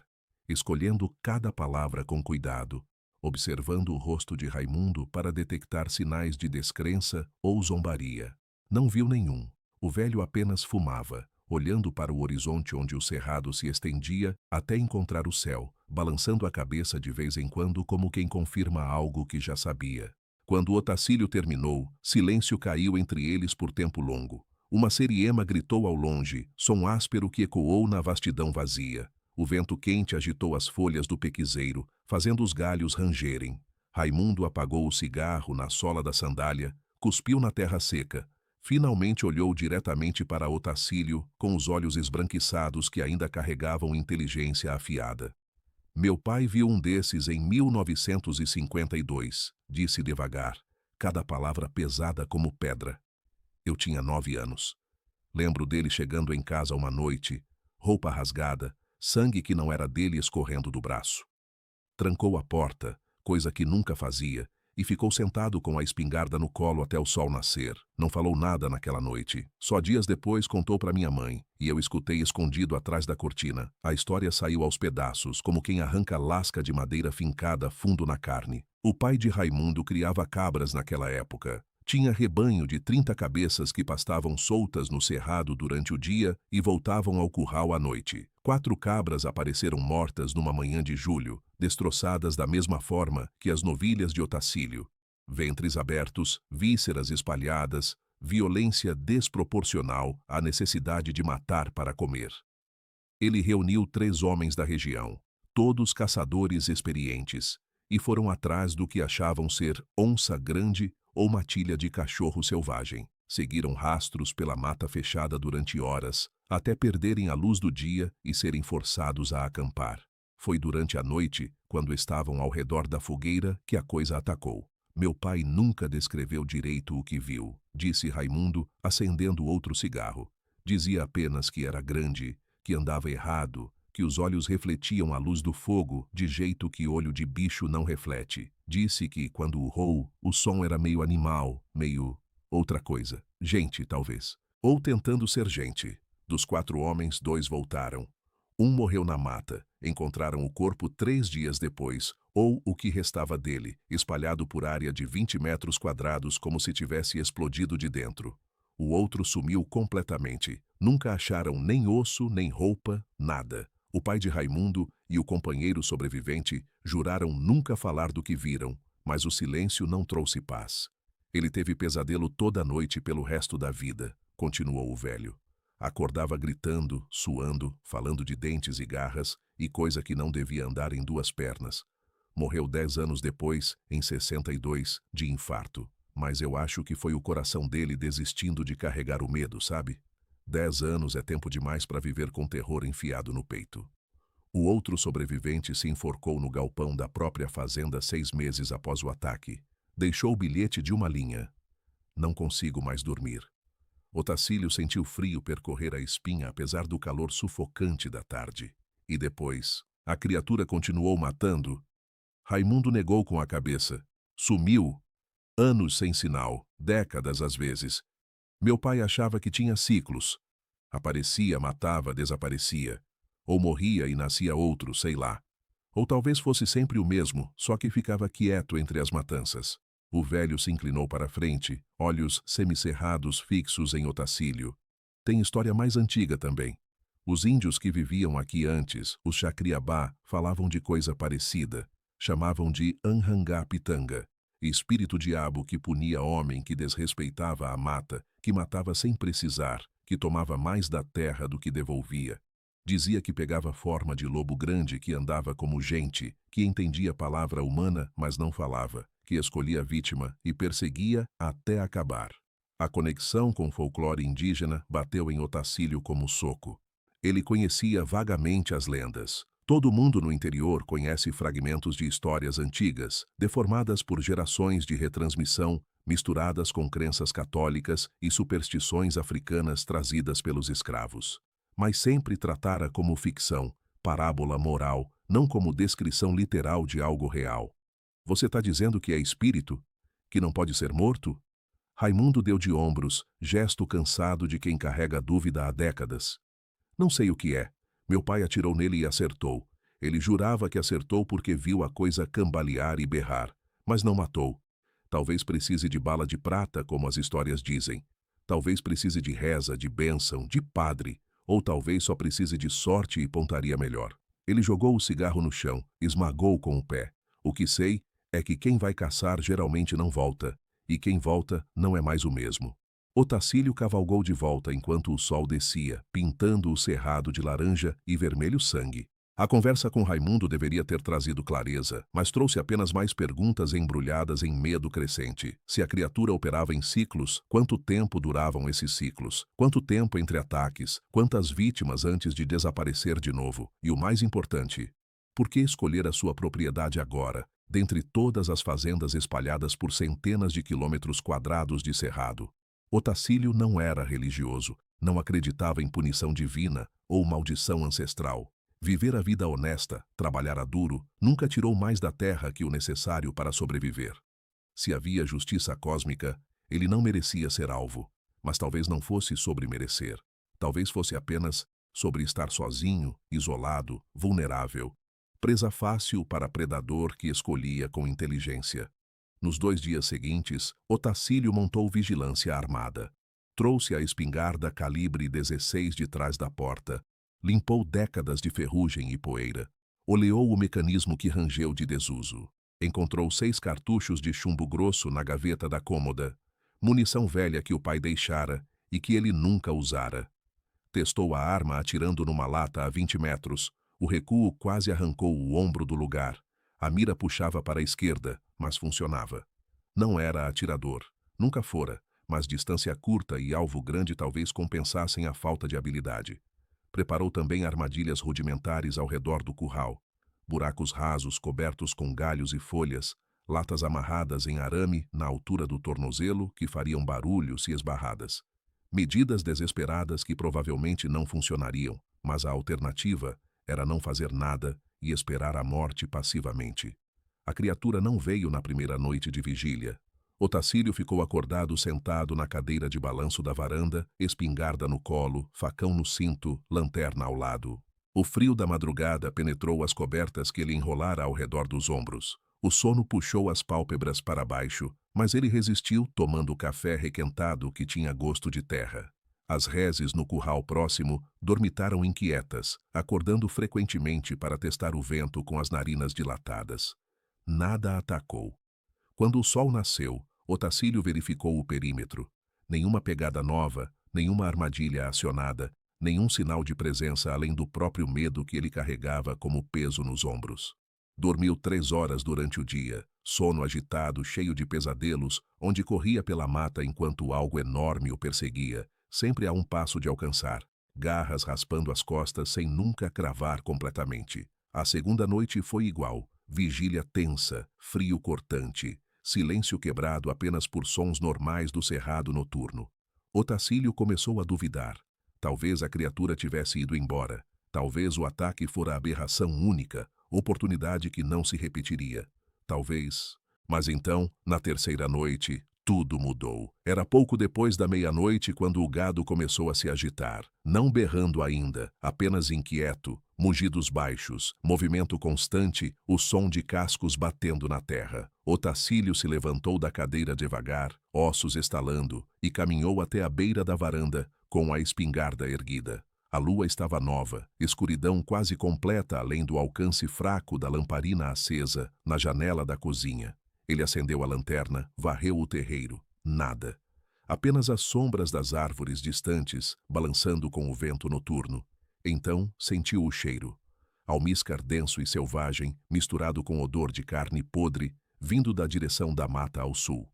escolhendo cada palavra com cuidado, observando o rosto de Raimundo para detectar sinais de descrença ou zombaria. Não viu nenhum. O velho apenas fumava, olhando para o horizonte onde o cerrado se estendia até encontrar o céu, balançando a cabeça de vez em quando como quem confirma algo que já sabia. Quando Otacílio terminou, silêncio caiu entre eles por tempo longo. Uma seriema gritou ao longe, som áspero que ecoou na vastidão vazia. O vento quente agitou as folhas do pequizeiro, fazendo os galhos rangerem. Raimundo apagou o cigarro na sola da sandália, cuspiu na terra seca. Finalmente olhou diretamente para Otacílio, com os olhos esbranquiçados que ainda carregavam inteligência afiada. Meu pai viu um desses em 1952, disse devagar, cada palavra pesada como pedra. Eu tinha 9 anos. Lembro dele chegando em casa uma noite, roupa rasgada, sangue que não era dele escorrendo do braço. Trancou a porta, coisa que nunca fazia, e ficou sentado com a espingarda no colo até o sol nascer. Não falou nada naquela noite. Só dias depois contou para minha mãe, e eu escutei escondido atrás da cortina. A história saiu aos pedaços, como quem arranca lasca de madeira fincada fundo na carne. O pai de Raimundo criava cabras naquela época. Tinha rebanho de 30 cabeças que pastavam soltas no cerrado durante o dia e voltavam ao curral à noite. 4 cabras apareceram mortas numa manhã de julho, destroçadas da mesma forma que as novilhas de Otacílio. Ventres abertos, vísceras espalhadas, violência desproporcional à necessidade de matar para comer. Ele reuniu 3 homens da região, todos caçadores experientes, e foram atrás do que achavam ser onça grande ou matilha de cachorro selvagem. Seguiram rastros pela mata fechada durante horas, até perderem a luz do dia e serem forçados a acampar. Foi durante a noite, quando estavam ao redor da fogueira, que a coisa atacou. Meu pai nunca descreveu direito o que viu, disse Raimundo, acendendo outro cigarro. Dizia apenas que era grande, que andava errado, que os olhos refletiam a luz do fogo, de jeito que olho de bicho não reflete. Disse que, quando urrou, o som era meio animal, meio outra coisa. Gente, talvez. Ou tentando ser gente. Dos 4 homens, 2 voltaram. Um morreu na mata. Encontraram o corpo 3 dias depois, ou o que restava dele, espalhado por área de 20 metros quadrados como se tivesse explodido de dentro. O outro sumiu completamente. Nunca acharam nem osso, nem roupa, nada. O pai de Raimundo e o companheiro sobrevivente juraram nunca falar do que viram, mas o silêncio não trouxe paz. Ele teve pesadelo toda a noite pelo resto da vida, continuou o velho. Acordava gritando, suando, falando de dentes e garras, e coisa que não devia andar em 2 pernas. Morreu 10 anos depois, em 62, de infarto. Mas eu acho que foi o coração dele desistindo de carregar o medo, sabe? 10 anos é tempo demais para viver com terror enfiado no peito. O outro sobrevivente se enforcou no galpão da própria fazenda 6 meses após o ataque. Deixou o bilhete de 1 linha. Não consigo mais dormir. Otacílio sentiu frio percorrer a espinha apesar do calor sufocante da tarde. E depois, a criatura continuou matando. Raimundo negou com a cabeça. Sumiu. Anos sem sinal, décadas às vezes. Meu pai achava que tinha ciclos. Aparecia, matava, desaparecia. Ou morria e nascia outro, sei lá. Ou talvez fosse sempre o mesmo, só que ficava quieto entre as matanças. O velho se inclinou para a frente, olhos semicerrados fixos em Otacílio. Tem história mais antiga também. Os índios que viviam aqui antes, os Chacriabá, falavam de coisa parecida. Chamavam de Anhangá-Pitanga, espírito-diabo que punia homem que desrespeitava a mata, que matava sem precisar, que tomava mais da terra do que devolvia. Dizia que pegava forma de lobo grande que andava como gente, que entendia a palavra humana, mas não falava, que escolhia a vítima e perseguia até acabar. A conexão com o folclore indígena bateu em Otacílio como soco. Ele conhecia vagamente as lendas. Todo mundo no interior conhece fragmentos de histórias antigas, deformadas por gerações de retransmissão, misturadas com crenças católicas e superstições africanas trazidas pelos escravos. Mas sempre tratara como ficção, parábola moral, não como descrição literal de algo real. Você está dizendo que é espírito? Que não pode ser morto? Raimundo deu de ombros, gesto cansado de quem carrega dúvida há décadas. Não sei o que é. Meu pai atirou nele e acertou. Ele jurava que acertou porque viu a coisa cambalear e berrar, mas não matou. Talvez precise de bala de prata, como as histórias dizem. Talvez precise de reza, de bênção, de padre. Ou talvez só precise de sorte e pontaria melhor. Ele jogou o cigarro no chão, esmagou com o pé. O que sei é que quem vai caçar geralmente não volta, e quem volta não é mais o mesmo. Otacílio cavalgou de volta enquanto o sol descia, pintando o cerrado de laranja e vermelho sangue. A conversa com Raimundo deveria ter trazido clareza, mas trouxe apenas mais perguntas embrulhadas em medo crescente. Se a criatura operava em ciclos, quanto tempo duravam esses ciclos? Quanto tempo entre ataques? Quantas vítimas antes de desaparecer de novo? E o mais importante, por que escolher a sua propriedade agora, dentre todas as fazendas espalhadas por centenas de quilômetros quadrados de cerrado? Otacílio não era religioso, não acreditava em punição divina ou maldição ancestral. Viver a vida honesta, trabalhar a duro, nunca tirou mais da terra que o necessário para sobreviver. Se havia justiça cósmica, ele não merecia ser alvo, mas talvez não fosse sobre merecer. Talvez fosse apenas sobre estar sozinho, isolado, vulnerável, presa fácil para predador que escolhia com inteligência. Nos 2 dias seguintes, Otacílio montou vigilância armada. Trouxe a espingarda calibre 16 de trás da porta, limpou décadas de ferrugem e poeira, oleou o mecanismo que rangeu de desuso. Encontrou 6 cartuchos de chumbo grosso na gaveta da cômoda, munição velha que o pai deixara e que ele nunca usara. Testou a arma atirando numa lata a 20 metros. O recuo quase arrancou o ombro do lugar. A mira puxava para a esquerda, mas funcionava. Não era atirador. Nunca fora, mas distância curta e alvo grande talvez compensassem a falta de habilidade. Preparou também armadilhas rudimentares ao redor do curral. Buracos rasos cobertos com galhos e folhas, latas amarradas em arame na altura do tornozelo que fariam barulho se esbarradas. Medidas desesperadas que provavelmente não funcionariam, mas a alternativa era não fazer nada e esperar a morte passivamente. A criatura não veio na primeira noite de vigília. Otacílio ficou acordado sentado na cadeira de balanço da varanda, espingarda no colo, facão no cinto, lanterna ao lado. O frio da madrugada penetrou as cobertas que ele enrolara ao redor dos ombros. O sono puxou as pálpebras para baixo, mas ele resistiu tomando o café requentado que tinha gosto de terra. As reses no curral próximo dormitaram inquietas, acordando frequentemente para testar o vento com as narinas dilatadas. Nada atacou. Quando o sol nasceu, Otacílio verificou o perímetro. Nenhuma pegada nova, nenhuma armadilha acionada, nenhum sinal de presença além do próprio medo que ele carregava como peso nos ombros. Dormiu 3 horas durante o dia, sono agitado, cheio de pesadelos, onde corria pela mata enquanto algo enorme o perseguia, sempre a um passo de alcançar, garras raspando as costas sem nunca cravar completamente. A segunda noite foi igual, vigília tensa, frio cortante, silêncio quebrado apenas por sons normais do cerrado noturno. Otacílio começou a duvidar. Talvez a criatura tivesse ido embora. Talvez o ataque fora aberração única, oportunidade que não se repetiria. Talvez... Mas então, na terceira noite, tudo mudou. Era pouco depois da meia-noite quando o gado começou a se agitar, não berrando ainda, apenas inquieto, mugidos baixos, movimento constante, o som de cascos batendo na terra. Otacílio se levantou da cadeira devagar, ossos estalando, e caminhou até a beira da varanda, com a espingarda erguida. A lua estava nova, escuridão quase completa além do alcance fraco da lamparina acesa na janela da cozinha. Ele acendeu a lanterna, varreu o terreiro. Nada. Apenas as sombras das árvores distantes, balançando com o vento noturno. Então, sentiu o cheiro. Almíscar denso e selvagem, misturado com odor de carne podre, vindo da direção da mata ao sul.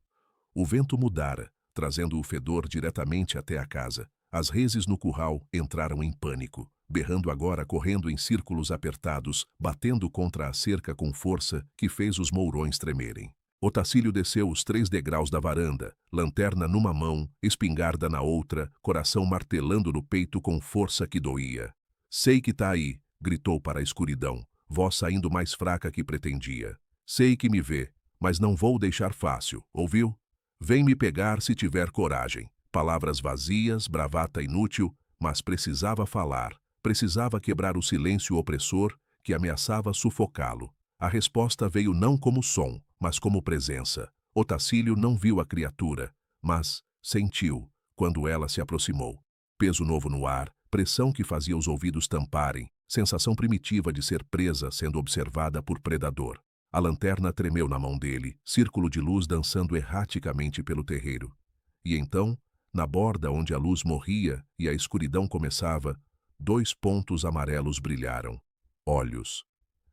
O vento mudara, trazendo o fedor diretamente até a casa. As reses no curral entraram em pânico, berrando agora correndo em círculos apertados, batendo contra a cerca com força que fez os mourões tremerem. Otacílio desceu os 3 degraus da varanda, lanterna numa mão, espingarda na outra, coração martelando no peito com força que doía. "Sei que tá aí", gritou para a escuridão, voz saindo mais fraca que pretendia. "Sei que me vê, mas não vou deixar fácil, ouviu? Vem me pegar se tiver coragem." Palavras vazias, bravata inútil, mas precisava falar, precisava quebrar o silêncio opressor que ameaçava sufocá-lo. A resposta veio não como som, mas como presença. Otacílio não viu a criatura, mas sentiu, quando ela se aproximou. Peso novo no ar, pressão que fazia os ouvidos tamparem, sensação primitiva de ser presa sendo observada por predador. A lanterna tremeu na mão dele, círculo de luz dançando erraticamente pelo terreiro. E então, na borda onde a luz morria e a escuridão começava, 2 pontos amarelos brilharam. Olhos.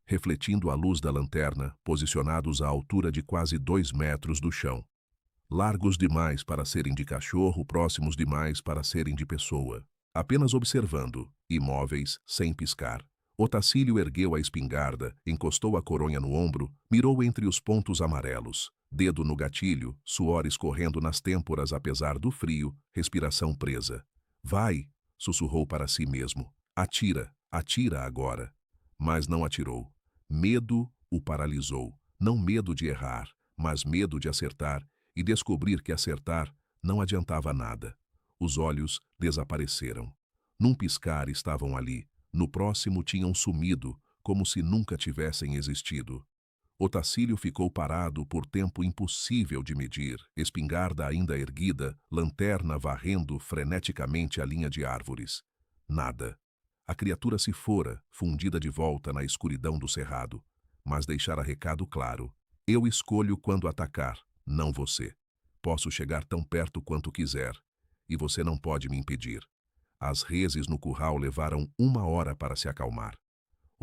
Refletindo a luz da lanterna, posicionados à altura de quase 2 metros do chão. Largos demais para serem de cachorro, próximos demais para serem de pessoa. Apenas observando, imóveis, sem piscar. Otacílio ergueu a espingarda, encostou a coronha no ombro, mirou entre os pontos amarelos. Dedo no gatilho, suor escorrendo nas têmporas apesar do frio, respiração presa. "Vai", sussurrou para si mesmo. "Atira, atira agora." Mas não atirou. Medo o paralisou. Não medo de errar, mas medo de acertar e descobrir que acertar não adiantava nada. Os olhos desapareceram. Num piscar estavam ali, no próximo tinham sumido, como se nunca tivessem existido. Otacílio ficou parado por tempo impossível de medir, espingarda ainda erguida, lanterna varrendo freneticamente a linha de árvores. Nada. A criatura se fora, fundida de volta na escuridão do cerrado, mas deixara recado claro. "Eu escolho quando atacar, não você. Posso chegar tão perto quanto quiser, e você não pode me impedir." As reses no curral levaram 1 hora para se acalmar.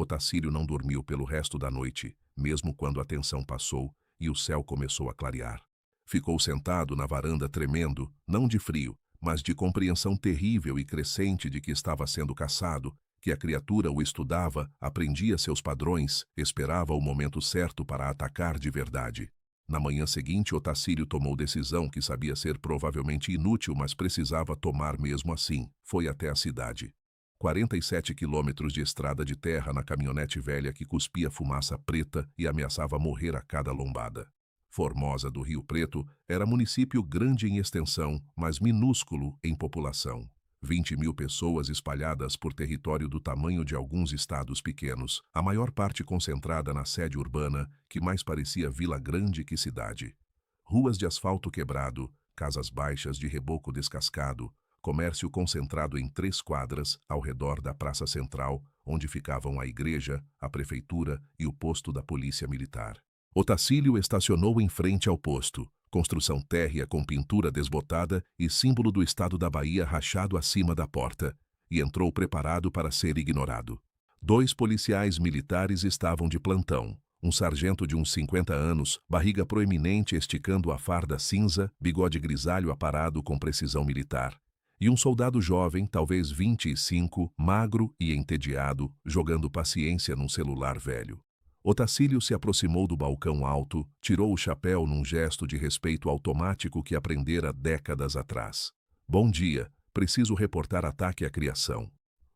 Otacílio não dormiu pelo resto da noite, mesmo quando a tensão passou e o céu começou a clarear. Ficou sentado na varanda tremendo, não de frio, mas de compreensão terrível e crescente de que estava sendo caçado, que a criatura o estudava, aprendia seus padrões, esperava o momento certo para atacar de verdade. Na manhã seguinte, Otacílio tomou decisão que sabia ser provavelmente inútil, mas precisava tomar mesmo assim. Foi até a cidade. 47 quilômetros de estrada de terra na caminhonete velha que cuspia fumaça preta e ameaçava morrer a cada lombada. Formosa do Rio Preto era município grande em extensão, mas minúsculo em população. 20.000 pessoas espalhadas por território do tamanho de alguns estados pequenos, a maior parte concentrada na sede urbana, que mais parecia vila grande que cidade. Ruas de asfalto quebrado, casas baixas de reboco descascado, comércio concentrado em 3 quadras ao redor da praça central, onde ficavam a igreja, a prefeitura e o posto da polícia militar. Otacílio estacionou em frente ao posto, construção térrea com pintura desbotada e símbolo do estado da Bahia rachado acima da porta, e entrou preparado para ser ignorado. 2 policiais militares estavam de plantão, um sargento de uns 50 anos, barriga proeminente esticando a farda cinza, bigode grisalho aparado com precisão militar, e um soldado jovem, talvez 25, magro e entediado, jogando paciência num celular velho. Otacílio se aproximou do balcão alto, tirou o chapéu num gesto de respeito automático que aprendera décadas atrás. Bom dia, preciso reportar ataque à criação.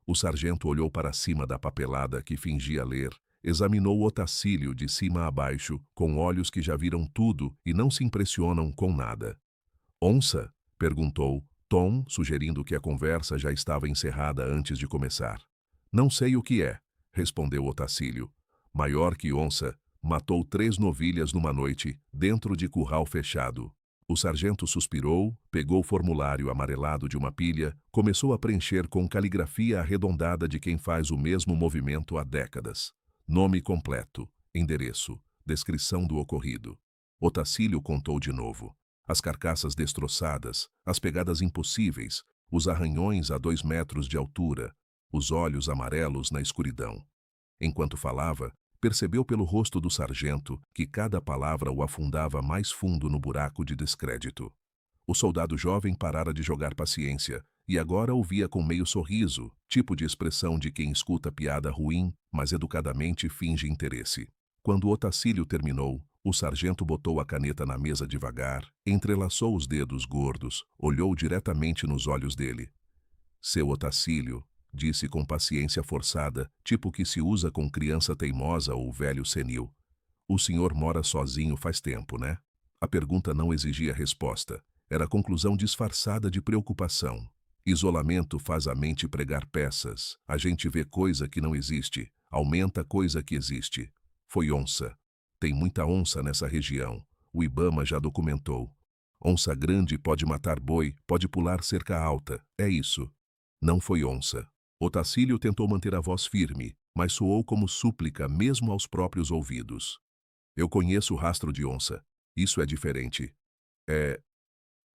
O sargento olhou para cima da papelada que fingia ler, examinou Otacílio de cima a baixo, com olhos que já viram tudo e não se impressionam com nada. Onça? Perguntou, Tom, sugerindo que a conversa já estava encerrada antes de começar. Não sei o que é, respondeu Otacílio. Maior que onça, matou 3 novilhas numa noite, dentro de curral fechado. O sargento suspirou, pegou o formulário amarelado de uma pilha, começou a preencher com caligrafia arredondada de quem faz o mesmo movimento há décadas. Nome completo, endereço, descrição do ocorrido. Otacílio contou de novo. As carcaças destroçadas, as pegadas impossíveis, os arranhões a 2 metros de altura, os olhos amarelos na escuridão. Enquanto falava, percebeu pelo rosto do sargento que cada palavra o afundava mais fundo no buraco de descrédito. O soldado jovem parara de jogar paciência e agora ouvia com meio sorriso, tipo de expressão de quem escuta piada ruim, mas educadamente finge interesse. Quando Otacílio terminou, o sargento botou a caneta na mesa devagar, entrelaçou os dedos gordos, olhou diretamente nos olhos dele. Seu Otacílio, disse com paciência forçada, tipo que se usa com criança teimosa ou velho senil. O senhor mora sozinho faz tempo, né? A pergunta não exigia resposta. Era conclusão disfarçada de preocupação. Isolamento faz a mente pregar peças. A gente vê coisa que não existe, aumenta coisa que existe. Foi onça. Tem muita onça nessa região. O Ibama já documentou. Onça grande pode matar boi, pode pular cerca alta. É isso. Não foi onça. Otacílio tentou manter a voz firme, mas soou como súplica mesmo aos próprios ouvidos. Eu conheço o rastro de onça. Isso é diferente. É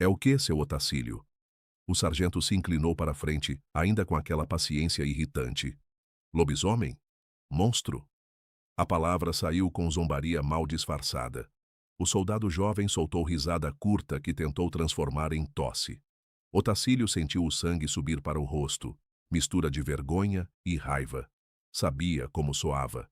o que, seu Otacílio? O sargento se inclinou para a frente, ainda com aquela paciência irritante. Lobisomem? Monstro? A palavra saiu com zombaria mal disfarçada. O soldado jovem soltou risada curta que tentou transformar em tosse. Otacílio sentiu o sangue subir para o rosto, mistura de vergonha e raiva. Sabia como soava.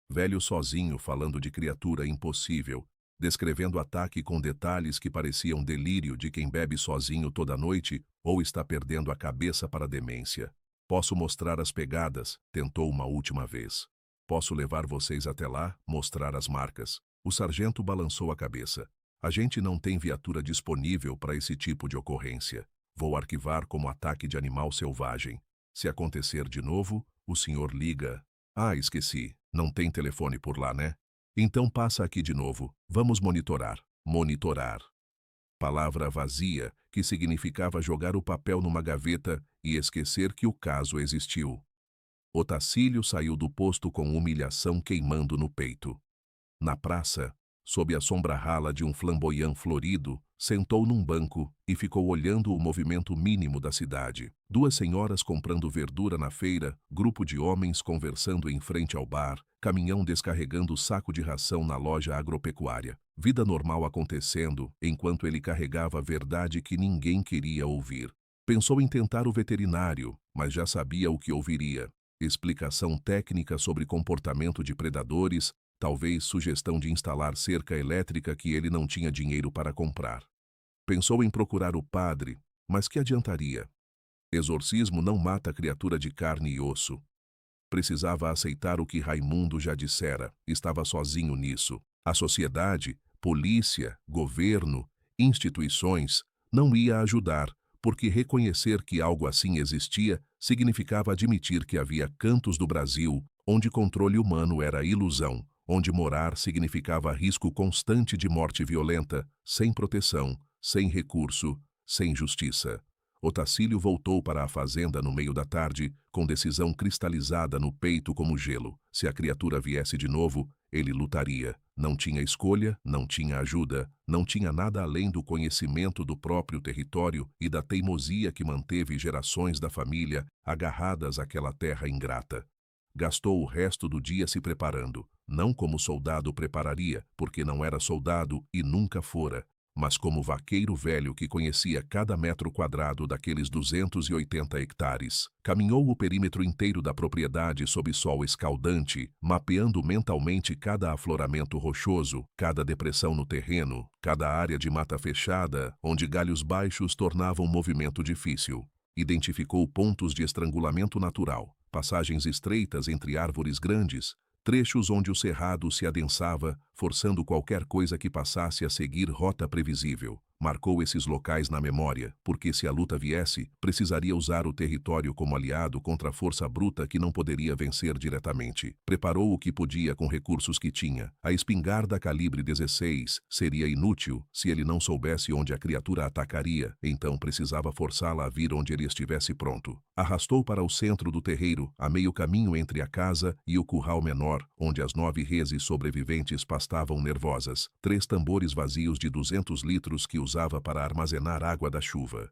Velho sozinho falando de criatura impossível, descrevendo ataque com detalhes que pareciam delírio de quem bebe sozinho toda noite ou está perdendo a cabeça para a demência. Posso mostrar as pegadas, tentou uma última vez. Posso levar vocês até lá, mostrar as marcas. O sargento balançou a cabeça. A gente não tem viatura disponível para esse tipo de ocorrência. Vou arquivar como ataque de animal selvagem. Se acontecer de novo, o senhor liga. Ah, esqueci. Não tem telefone por lá, né? Então passa aqui de novo. Vamos monitorar. Monitorar. Palavra vazia, que significava jogar o papel numa gaveta e esquecer que o caso existiu. Otacílio saiu do posto com humilhação queimando no peito. Na praça, sob a sombra rala de um flamboyant florido, sentou num banco e ficou olhando o movimento mínimo da cidade. Duas senhoras comprando verdura na feira, grupo de homens conversando em frente ao bar, caminhão descarregando saco de ração na loja agropecuária. Vida normal acontecendo, enquanto ele carregava a verdade que ninguém queria ouvir. Pensou em tentar o veterinário, mas já sabia o que ouviria. Explicação técnica sobre comportamento de predadores, talvez sugestão de instalar cerca elétrica que ele não tinha dinheiro para comprar. Pensou em procurar o padre, mas que adiantaria? Exorcismo não mata criatura de carne e osso. Precisava aceitar o que Raimundo já dissera, estava sozinho nisso. A sociedade, polícia, governo, instituições, não ia ajudar, porque reconhecer que algo assim existia significava admitir que havia cantos do Brasil onde controle humano era ilusão, onde morar significava risco constante de morte violenta, sem proteção, sem recurso, sem justiça. Otacílio voltou para a fazenda no meio da tarde, com decisão cristalizada no peito como gelo. Se a criatura viesse de novo, ele lutaria. Não tinha escolha, não tinha ajuda, não tinha nada além do conhecimento do próprio território e da teimosia que manteve gerações da família agarradas àquela terra ingrata. Gastou o resto do dia se preparando, não como soldado prepararia, porque não era soldado e nunca fora, mas como vaqueiro velho que conhecia cada metro quadrado daqueles 280 hectares. Caminhou o perímetro inteiro da propriedade sob sol escaldante, mapeando mentalmente cada afloramento rochoso, cada depressão no terreno, cada área de mata fechada, onde galhos baixos tornavam o movimento difícil. Identificou pontos de estrangulamento natural, passagens estreitas entre árvores grandes, trechos onde o cerrado se adensava, forçando qualquer coisa que passasse a seguir rota previsível. Marcou esses locais na memória, porque se a luta viesse, precisaria usar o território como aliado contra a força bruta que não poderia vencer diretamente. Preparou o que podia com recursos que tinha. A espingarda calibre 16 seria inútil se ele não soubesse onde a criatura atacaria, então precisava forçá-la a vir onde ele estivesse pronto. Arrastou para o centro do terreiro, a meio caminho entre a casa e o curral menor, onde as 9 reses sobreviventes pastavam nervosas. 3 tambores vazios de 200 litros que usava para armazenar água da chuva.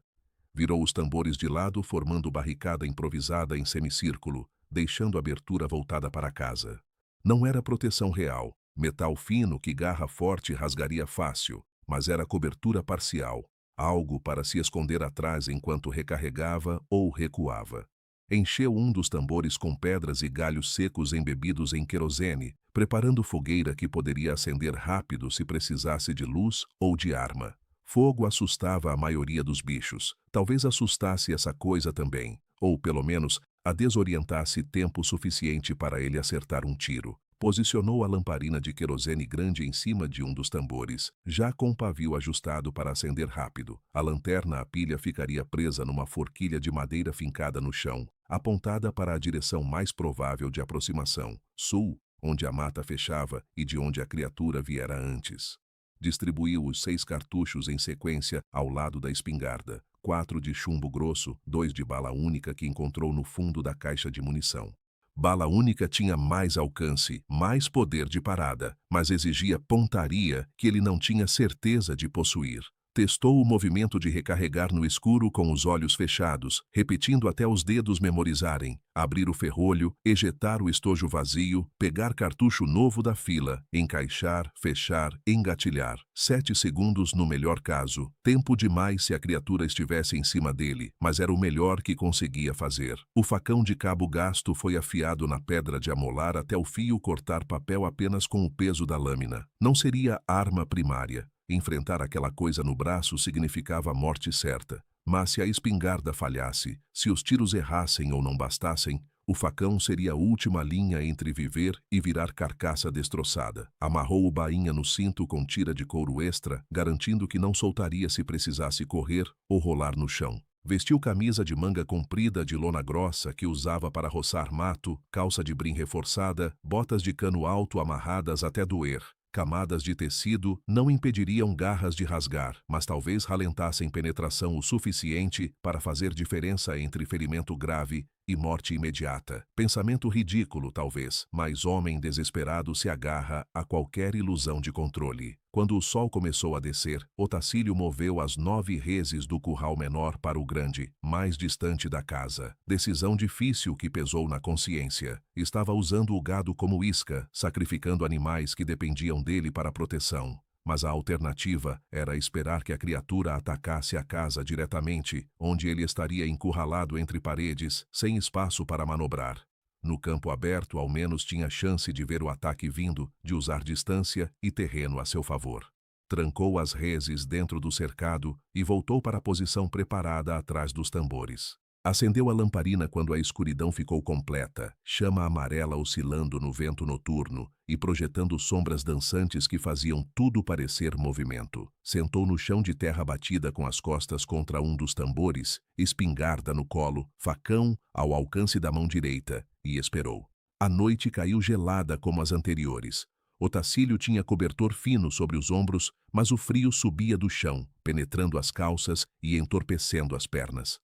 Virou os tambores de lado, formando barricada improvisada em semicírculo, deixando a abertura voltada para a casa. Não era proteção real, metal fino que garra forte rasgaria fácil, mas era cobertura parcial, algo para se esconder atrás enquanto recarregava ou recuava. Encheu um dos tambores com pedras e galhos secos embebidos em querosene, preparando fogueira que poderia acender rápido se precisasse de luz ou de arma. Fogo assustava a maioria dos bichos. Talvez assustasse essa coisa também, ou pelo menos a desorientasse tempo suficiente para ele acertar um tiro. Posicionou a lamparina de querosene grande em cima de um dos tambores, já com o pavio ajustado para acender rápido. A lanterna a pilha ficaria presa numa forquilha de madeira fincada no chão, apontada para a direção mais provável de aproximação, sul, onde a mata fechava e de onde a criatura viera antes. Distribuiu os 6 cartuchos em sequência ao lado da espingarda, 4 de chumbo grosso, 2 de bala única que encontrou no fundo da caixa de munição. Bala única tinha mais alcance, mais poder de parada, mas exigia pontaria que ele não tinha certeza de possuir. Testou o movimento de recarregar no escuro com os olhos fechados, repetindo até os dedos memorizarem, abrir o ferrolho, ejetar o estojo vazio, pegar cartucho novo da fila, encaixar, fechar, engatilhar. 7 segundos no melhor caso, tempo demais se a criatura estivesse em cima dele, mas era o melhor que conseguia fazer. O facão de cabo gasto foi afiado na pedra de amolar até o fio cortar papel apenas com o peso da lâmina. Não seria arma primária. Enfrentar aquela coisa no braço significava a morte certa, mas se a espingarda falhasse, se os tiros errassem ou não bastassem, o facão seria a última linha entre viver e virar carcaça destroçada. Amarrou o bainha no cinto com tira de couro extra, garantindo que não soltaria se precisasse correr ou rolar no chão. Vestiu camisa de manga comprida de lona grossa que usava para roçar mato, calça de brim reforçada, botas de cano alto amarradas até doer. Camadas de tecido não impediriam garras de rasgar, mas talvez ralentassem penetração o suficiente para fazer diferença entre ferimento grave e morte imediata. Pensamento ridículo, talvez, mas homem desesperado se agarra a qualquer ilusão de controle. Quando o sol começou a descer, Otacílio moveu as 9 reses do curral menor para o grande, mais distante da casa. Decisão difícil que pesou na consciência. Estava usando o gado como isca, sacrificando animais que dependiam dele para proteção. Mas a alternativa era esperar que a criatura atacasse a casa diretamente, onde ele estaria encurralado entre paredes, sem espaço para manobrar. No campo aberto, ao menos tinha chance de ver o ataque vindo, de usar distância e terreno a seu favor. Trancou as reses dentro do cercado e voltou para a posição preparada atrás dos tambores. Acendeu a lamparina quando a escuridão ficou completa, chama amarela oscilando no vento noturno e projetando sombras dançantes que faziam tudo parecer movimento. Sentou no chão de terra batida com as costas contra um dos tambores, espingarda no colo, facão ao alcance da mão direita, e esperou. A noite caiu gelada como as anteriores. Otacílio tinha cobertor fino sobre os ombros, mas o frio subia do chão, penetrando as calças e entorpecendo as pernas.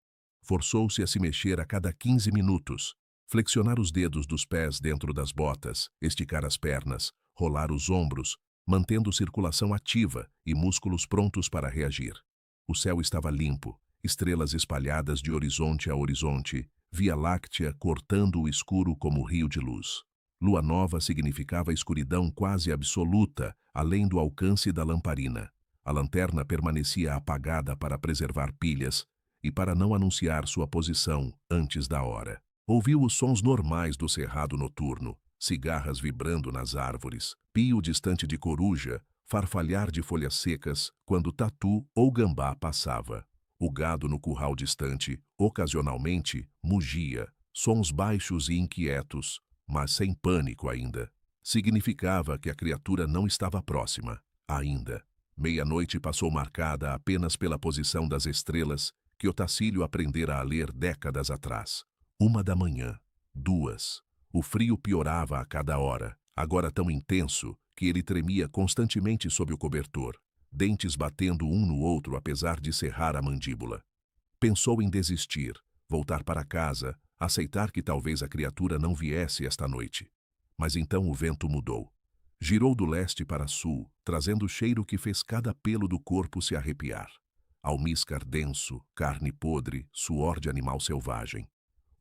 Forçou-se a se mexer a cada 15 minutos, flexionar os dedos dos pés dentro das botas, esticar as pernas, rolar os ombros, mantendo circulação ativa e músculos prontos para reagir. O céu estava limpo, estrelas espalhadas de horizonte a horizonte, Via Láctea cortando o escuro como rio de luz. Lua nova significava escuridão quase absoluta, além do alcance da lamparina. A lanterna permanecia apagada para preservar pilhas, e para não anunciar sua posição antes da hora. Ouviu os sons normais do cerrado noturno, cigarras vibrando nas árvores, pio distante de coruja, farfalhar de folhas secas quando tatu ou gambá passava. O gado no curral distante, ocasionalmente, mugia, sons baixos e inquietos, mas sem pânico ainda. Significava que a criatura não estava próxima, ainda. Meia-noite passou marcada apenas pela posição das estrelas, que Otacílio aprendera a ler décadas atrás. 1 da manhã, 2. O frio piorava a cada hora, agora tão intenso que ele tremia constantemente sob o cobertor, dentes batendo um no outro apesar de cerrar a mandíbula. Pensou em desistir, voltar para casa, aceitar que talvez a criatura não viesse esta noite. Mas então o vento mudou. Girou do leste para sul, trazendo o cheiro que fez cada pelo do corpo se arrepiar. Almíscar denso, carne podre, suor de animal selvagem.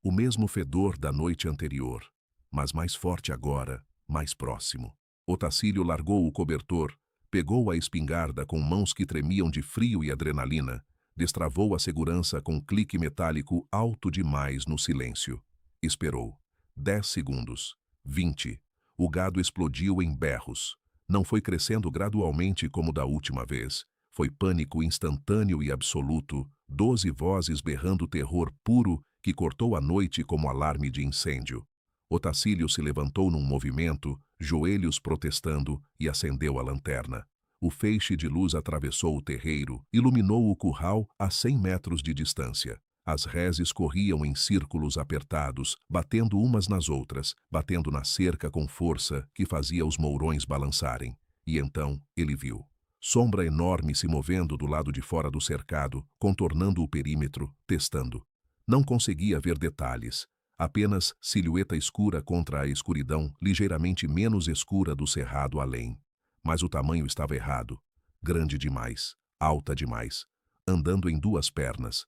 O mesmo fedor da noite anterior, mas mais forte agora, mais próximo. Otacílio largou o cobertor, pegou a espingarda com mãos que tremiam de frio e adrenalina, destravou a segurança com um clique metálico alto demais no silêncio. Esperou. 10 segundos. 20. O gado explodiu em berros. Não foi crescendo gradualmente como da última vez. Foi pânico instantâneo e absoluto, 12 vozes berrando terror puro que cortou a noite como alarme de incêndio. Otacílio se levantou num movimento, joelhos protestando, e acendeu a lanterna. O feixe de luz atravessou o terreiro, iluminou o curral a 100 metros de distância. As reses corriam em círculos apertados, batendo umas nas outras, batendo na cerca com força que fazia os mourões balançarem. E então ele viu. Sombra enorme se movendo do lado de fora do cercado, contornando o perímetro, testando. Não conseguia ver detalhes, apenas silhueta escura contra a escuridão ligeiramente menos escura do cerrado além. Mas o tamanho estava errado. Grande demais, alta demais, andando em 2 pernas.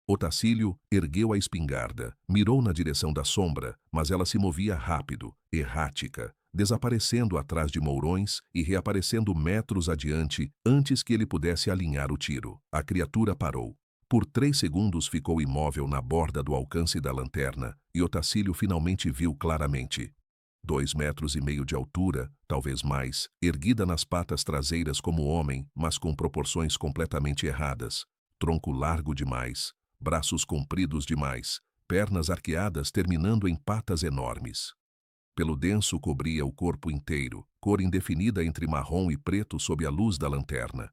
Otacílio ergueu a espingarda, mirou na direção da sombra, mas ela se movia rápido, errática, desaparecendo atrás de mourões e reaparecendo metros adiante antes que ele pudesse alinhar o tiro. A criatura parou. Por 3 segundos ficou imóvel na borda do alcance da lanterna e Otacílio finalmente viu claramente. 2,5 metros de altura, talvez mais, erguida nas patas traseiras como homem, mas com proporções completamente erradas. Tronco largo demais, braços compridos demais, pernas arqueadas terminando em patas enormes. Pelo denso cobria o corpo inteiro, cor indefinida entre marrom e preto sob a luz da lanterna.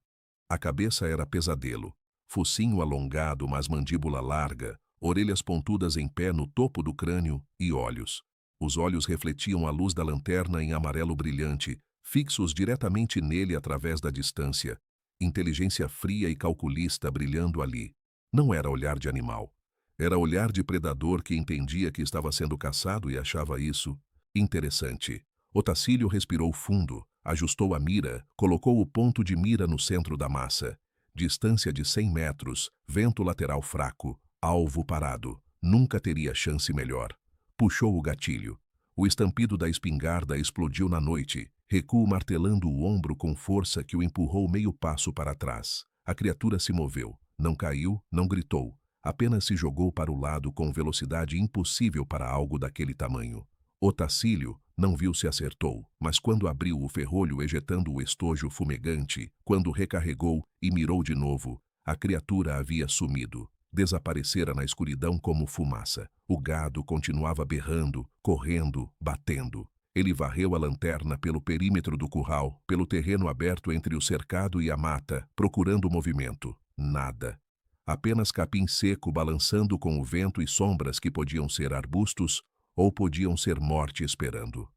A cabeça era pesadelo, focinho alongado mas mandíbula larga, orelhas pontudas em pé no topo do crânio e olhos. Os olhos refletiam a luz da lanterna em amarelo brilhante, fixos diretamente nele através da distância. Inteligência fria e calculista brilhando ali. Não era olhar de animal. Era olhar de predador que entendia que estava sendo caçado e achava isso interessante. Otacílio respirou fundo, ajustou a mira, colocou o ponto de mira no centro da massa. Distância de 100 metros, vento lateral fraco, alvo parado. Nunca teria chance melhor. Puxou o gatilho. O estampido da espingarda explodiu na noite, recuo martelando o ombro com força que o empurrou meio passo para trás. A criatura se moveu, não caiu, não gritou, apenas se jogou para o lado com velocidade impossível para algo daquele tamanho. Otacílio não viu se acertou, mas quando abriu o ferrolho ejetando o estojo fumegante, quando recarregou e mirou de novo, a criatura havia sumido. Desaparecera na escuridão como fumaça. O gado continuava berrando, correndo, batendo. Ele varreu a lanterna pelo perímetro do curral, pelo terreno aberto entre o cercado e a mata, procurando movimento. Nada. Apenas capim seco balançando com o vento e sombras que podiam ser arbustos ou podiam ser morte esperando.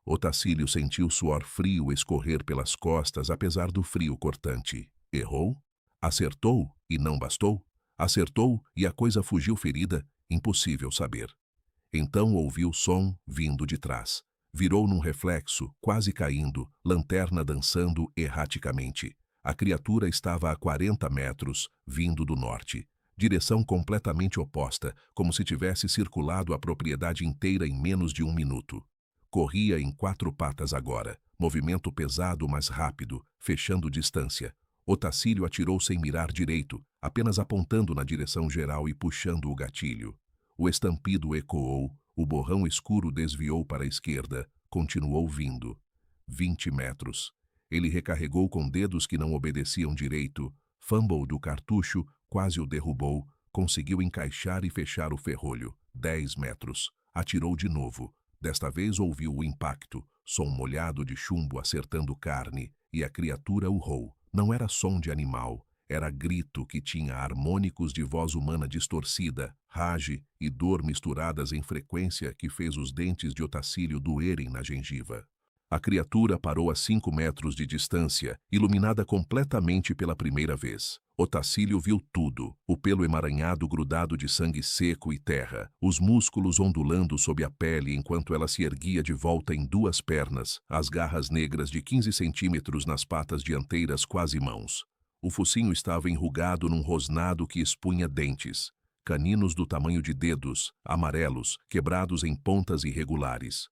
Otacílio sentiu suor frio escorrer pelas costas apesar do frio cortante. Errou? Acertou e não bastou? Acertou e a coisa fugiu ferida? Impossível saber. Então ouviu som vindo de trás. Virou num reflexo, quase caindo, lanterna dançando erraticamente. A criatura estava a 40 metros, vindo do norte. Direção completamente oposta, como se tivesse circulado a propriedade inteira em menos de 1 minuto. Corria em 4 patas agora, movimento pesado mas rápido, fechando distância. Otacílio atirou sem mirar direito, apenas apontando na direção geral e puxando o gatilho. O estampido ecoou, o borrão escuro desviou para a esquerda, continuou vindo. 20 metros. Ele recarregou com dedos que não obedeciam direito, fumble do cartucho, quase o derrubou, conseguiu encaixar e fechar o ferrolho. 10 metros. Atirou de novo. Desta vez ouviu o impacto, som molhado de chumbo acertando carne, e a criatura urrou. Não era som de animal, era grito que tinha harmônicos de voz humana distorcida, rage e dor misturadas em frequência que fez os dentes de Otacílio doerem na gengiva. A criatura parou a 5 metros de distância, iluminada completamente pela primeira vez. Otacílio viu tudo, o pelo emaranhado grudado de sangue seco e terra, os músculos ondulando sob a pele enquanto ela se erguia de volta em 2 pernas, as garras negras de 15 centímetros nas patas dianteiras quase mãos. O focinho estava enrugado num rosnado que expunha dentes, caninos do tamanho de dedos, amarelos, quebrados em pontas irregulares.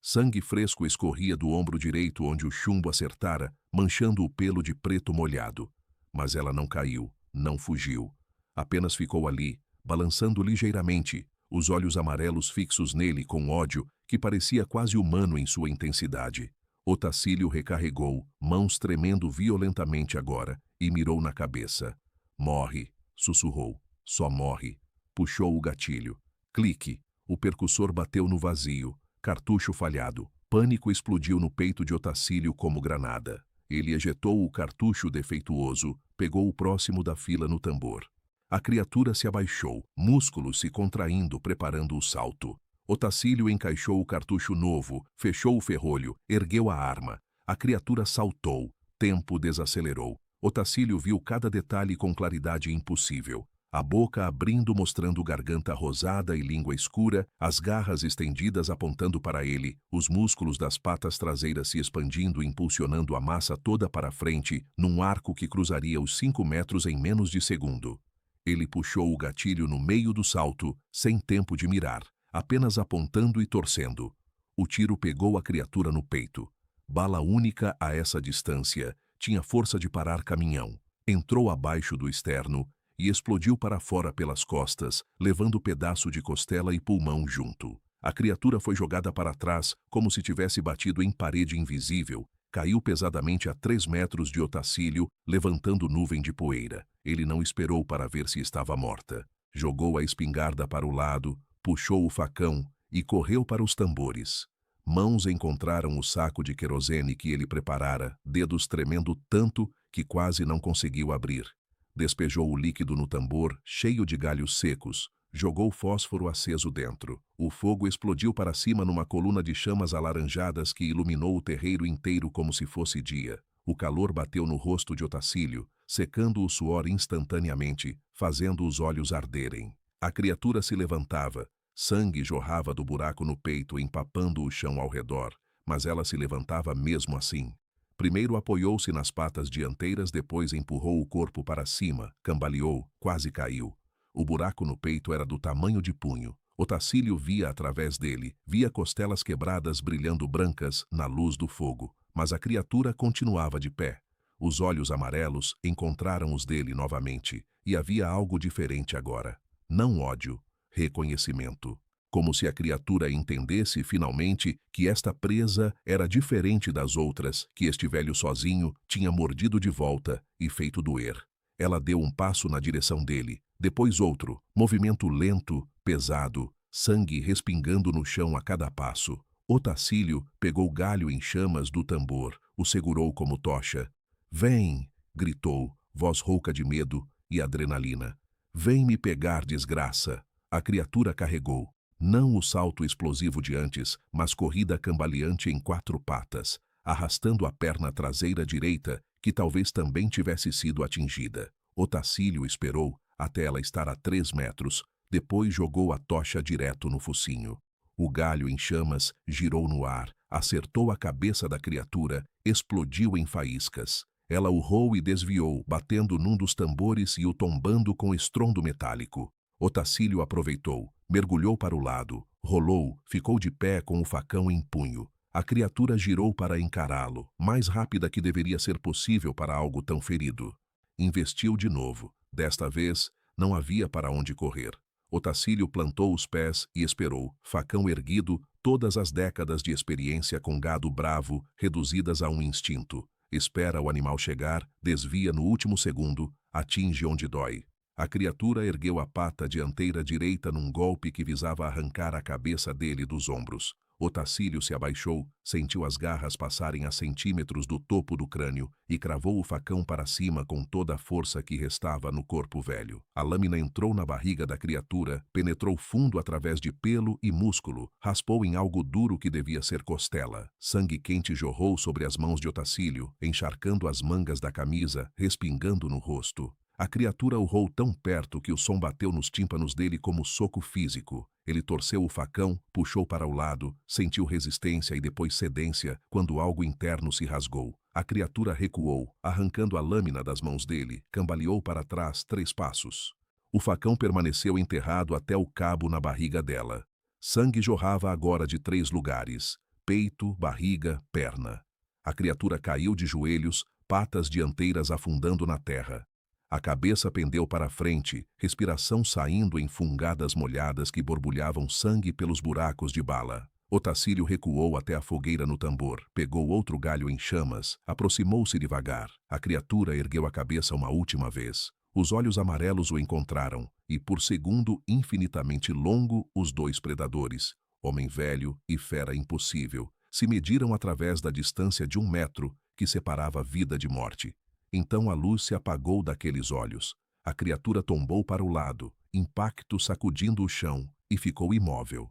Sangue fresco escorria do ombro direito onde o chumbo acertara, manchando o pelo de preto molhado. Mas ela não caiu, não fugiu. Apenas ficou ali, balançando ligeiramente, os olhos amarelos fixos nele com ódio que parecia quase humano em sua intensidade. Otacílio recarregou, mãos tremendo violentamente agora, e mirou na cabeça. Morre, sussurrou. Só morre. Puxou o gatilho. Clique. O percussor bateu no vazio. Cartucho falhado. Pânico explodiu no peito de Otacílio como granada. Ele ejetou o cartucho defeituoso, pegou o próximo da fila no tambor. A criatura se abaixou, músculos se contraindo, preparando o salto. Otacílio encaixou o cartucho novo, fechou o ferrolho, ergueu a arma. A criatura saltou, tempo desacelerou. Otacílio viu cada detalhe com claridade impossível. A boca abrindo mostrando garganta rosada e língua escura, as garras estendidas apontando para ele, os músculos das patas traseiras se expandindo e impulsionando a massa toda para frente, num arco que cruzaria os 5 metros em menos de segundo. Ele puxou o gatilho no meio do salto, sem tempo de mirar, apenas apontando e torcendo. O tiro pegou a criatura no peito. Bala única a essa distância, tinha força de parar caminhão. Entrou abaixo do externo e explodiu para fora pelas costas, levando pedaço de costela e pulmão junto. A criatura foi jogada para trás, como se tivesse batido em parede invisível, caiu pesadamente a 3 metros de Otacílio, levantando nuvem de poeira. Ele não esperou para ver se estava morta. Jogou a espingarda para o lado, puxou o facão e correu para os tambores. Mãos encontraram o saco de querosene que ele preparara, dedos tremendo tanto que quase não conseguiu abrir. Despejou o líquido no tambor, cheio de galhos secos. Jogou fósforo aceso dentro. O fogo explodiu para cima numa coluna de chamas alaranjadas que iluminou o terreiro inteiro como se fosse dia. O calor bateu no rosto de Otacílio, secando o suor instantaneamente, fazendo os olhos arderem. A criatura se levantava. Sangue jorrava do buraco no peito, empapando o chão ao redor, mas ela se levantava mesmo assim. Primeiro apoiou-se nas patas dianteiras, depois empurrou o corpo para cima, cambaleou, quase caiu. O buraco no peito era do tamanho de punho. Otacílio via através dele, via costelas quebradas brilhando brancas na luz do fogo, mas a criatura continuava de pé. Os olhos amarelos encontraram os dele novamente, e havia algo diferente agora. Não ódio, reconhecimento. Como se a criatura entendesse finalmente que esta presa era diferente das outras, que este velho sozinho tinha mordido de volta e feito doer. Ela deu um passo na direção dele, depois outro, movimento lento, pesado, sangue respingando no chão a cada passo. Otacílio pegou o galho em chamas do tambor, o segurou como tocha. "Vem!" gritou, voz rouca de medo e adrenalina. "Vem me pegar, desgraça!" A criatura carregou. Não o salto explosivo de antes, mas corrida cambaleante em 4 patas, arrastando a perna traseira direita, que talvez também tivesse sido atingida. Otacílio esperou até ela estar a 3 metros, depois jogou a tocha direto no focinho. O galho em chamas girou no ar, acertou a cabeça da criatura, explodiu em faíscas. Ela urrou e desviou, batendo num dos tambores e o tombando com estrondo metálico. Otacílio aproveitou, mergulhou para o lado, rolou, ficou de pé com o facão em punho. A criatura girou para encará-lo, mais rápida que deveria ser possível para algo tão ferido. Investiu de novo. Desta vez, não havia para onde correr. Otacílio plantou os pés e esperou, facão erguido, todas as décadas de experiência com gado bravo reduzidas a um instinto. Espera o animal chegar, desvia no último segundo, atinge onde dói. A criatura ergueu a pata dianteira direita num golpe que visava arrancar a cabeça dele dos ombros. Otacílio se abaixou, sentiu as garras passarem a centímetros do topo do crânio e cravou o facão para cima com toda a força que restava no corpo velho. A lâmina entrou na barriga da criatura, penetrou fundo através de pelo e músculo, raspou em algo duro que devia ser costela. Sangue quente jorrou sobre as mãos de Otacílio, encharcando as mangas da camisa, respingando no rosto. A criatura urrou tão perto que o som bateu nos tímpanos dele como soco físico. Ele torceu o facão, puxou para o lado, sentiu resistência e depois cedência quando algo interno se rasgou. A criatura recuou, arrancando a lâmina das mãos dele, cambaleou para trás 3 passos. O facão permaneceu enterrado até o cabo na barriga dela. Sangue jorrava agora de 3 lugares: peito, barriga, perna. A criatura caiu de joelhos, patas dianteiras afundando na terra. A cabeça pendeu para frente, respiração saindo em fungadas molhadas que borbulhavam sangue pelos buracos de bala. Otacílio recuou até a fogueira no tambor, pegou outro galho em chamas, aproximou-se devagar. A criatura ergueu a cabeça uma última vez. Os olhos amarelos o encontraram, e por segundo infinitamente longo, os 2 predadores, homem velho e fera impossível, se mediram através da distância de 1 metro que separava vida de morte. Então a luz se apagou daqueles olhos. A criatura tombou para o lado, impacto sacudindo o chão, e ficou imóvel.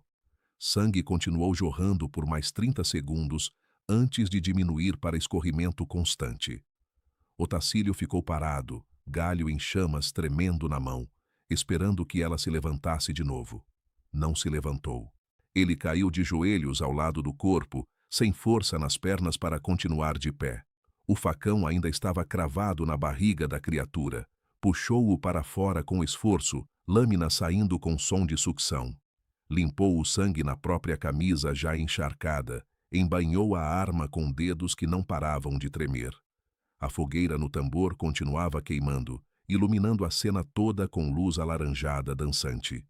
Sangue continuou jorrando por mais 30 segundos antes de diminuir para escorrimento constante. Otacílio ficou parado, galho em chamas tremendo na mão, esperando que ela se levantasse de novo. Não se levantou. Ele caiu de joelhos ao lado do corpo, sem força nas pernas para continuar de pé. O facão ainda estava cravado na barriga da criatura. Puxou-o para fora com esforço, lâmina saindo com som de sucção. Limpou o sangue na própria camisa já encharcada, embainhou a arma com dedos que não paravam de tremer. A fogueira no tambor continuava queimando, iluminando a cena toda com luz alaranjada dançante.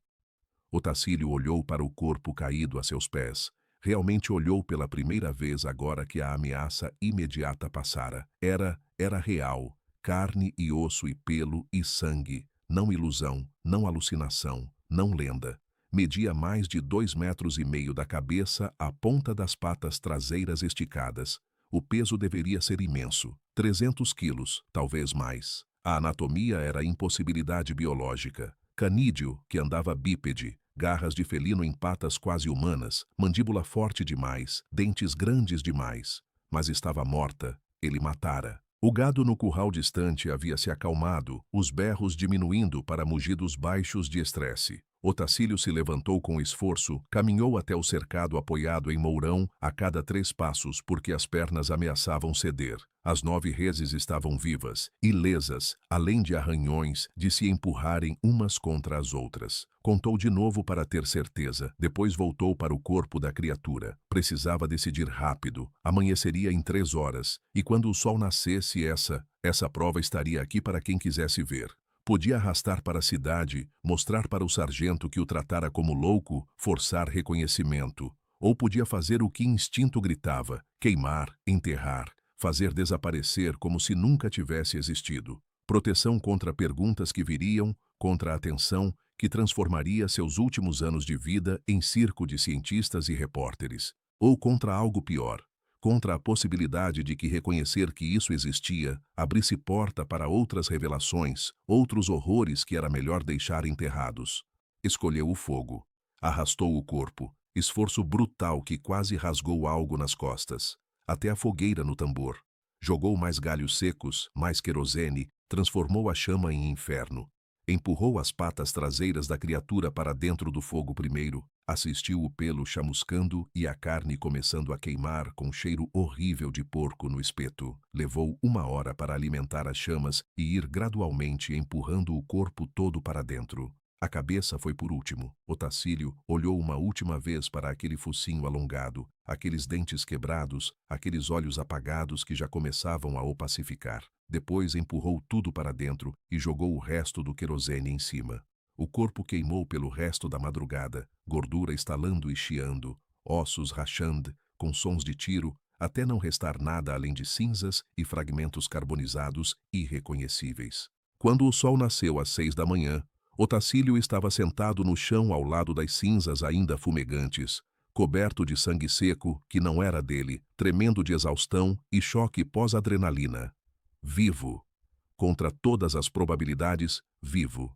Otacílio olhou para o corpo caído a seus pés. Realmente olhou pela primeira vez agora que a ameaça imediata passara. Era real, carne e osso e pelo e sangue, não ilusão, não alucinação, não lenda. Media mais de 2,5 metros da cabeça à ponta das patas traseiras esticadas. O peso deveria ser imenso, 300 quilos, talvez mais. A anatomia era impossibilidade biológica. Canídeo, que andava bípede, garras de felino em patas quase humanas, mandíbula forte demais, dentes grandes demais. Mas estava morta, ele matara. O gado no curral distante havia se acalmado, os berros diminuindo para mugidos baixos de estresse. Otacílio se levantou com esforço, caminhou até o cercado apoiado em mourão a cada 3 passos porque as pernas ameaçavam ceder. As 9 reses estavam vivas, ilesas, além de arranhões de se empurrarem umas contra as outras. Contou de novo para ter certeza, depois voltou para o corpo da criatura. Precisava decidir rápido, amanheceria em 3 horas, e quando o sol nascesse essa prova estaria aqui para quem quisesse ver. Podia arrastar para a cidade, mostrar para o sargento que o tratara como louco, forçar reconhecimento. Ou podia fazer o que instinto gritava, queimar, enterrar, fazer desaparecer como se nunca tivesse existido. Proteção contra perguntas que viriam, contra a atenção que transformaria seus últimos anos de vida em circo de cientistas e repórteres. Ou contra algo pior, contra a possibilidade de que reconhecer que isso existia abrisse porta para outras revelações, outros horrores que era melhor deixar enterrados. Escolheu o fogo. Arrastou o corpo, esforço brutal que quase rasgou algo nas costas, até a fogueira no tambor. Jogou mais galhos secos, mais querosene, transformou a chama em inferno. Empurrou as patas traseiras da criatura para dentro do fogo primeiro, assistiu o pelo chamuscando e a carne começando a queimar com cheiro horrível de porco no espeto. Levou 1 hora para alimentar as chamas e ir gradualmente empurrando o corpo todo para dentro. A cabeça foi por último. Otacílio olhou uma última vez para aquele focinho alongado, aqueles dentes quebrados, aqueles olhos apagados que já começavam a opacificar. Depois empurrou tudo para dentro e jogou o resto do querosene em cima. O corpo queimou pelo resto da madrugada, gordura estalando e chiando, ossos rachando, com sons de tiro, até não restar nada além de cinzas e fragmentos carbonizados irreconhecíveis. Quando o sol nasceu às 6 da manhã, Otacílio estava sentado no chão ao lado das cinzas ainda fumegantes, coberto de sangue seco que não era dele, tremendo de exaustão e choque pós-adrenalina. Vivo. Contra todas as probabilidades, vivo.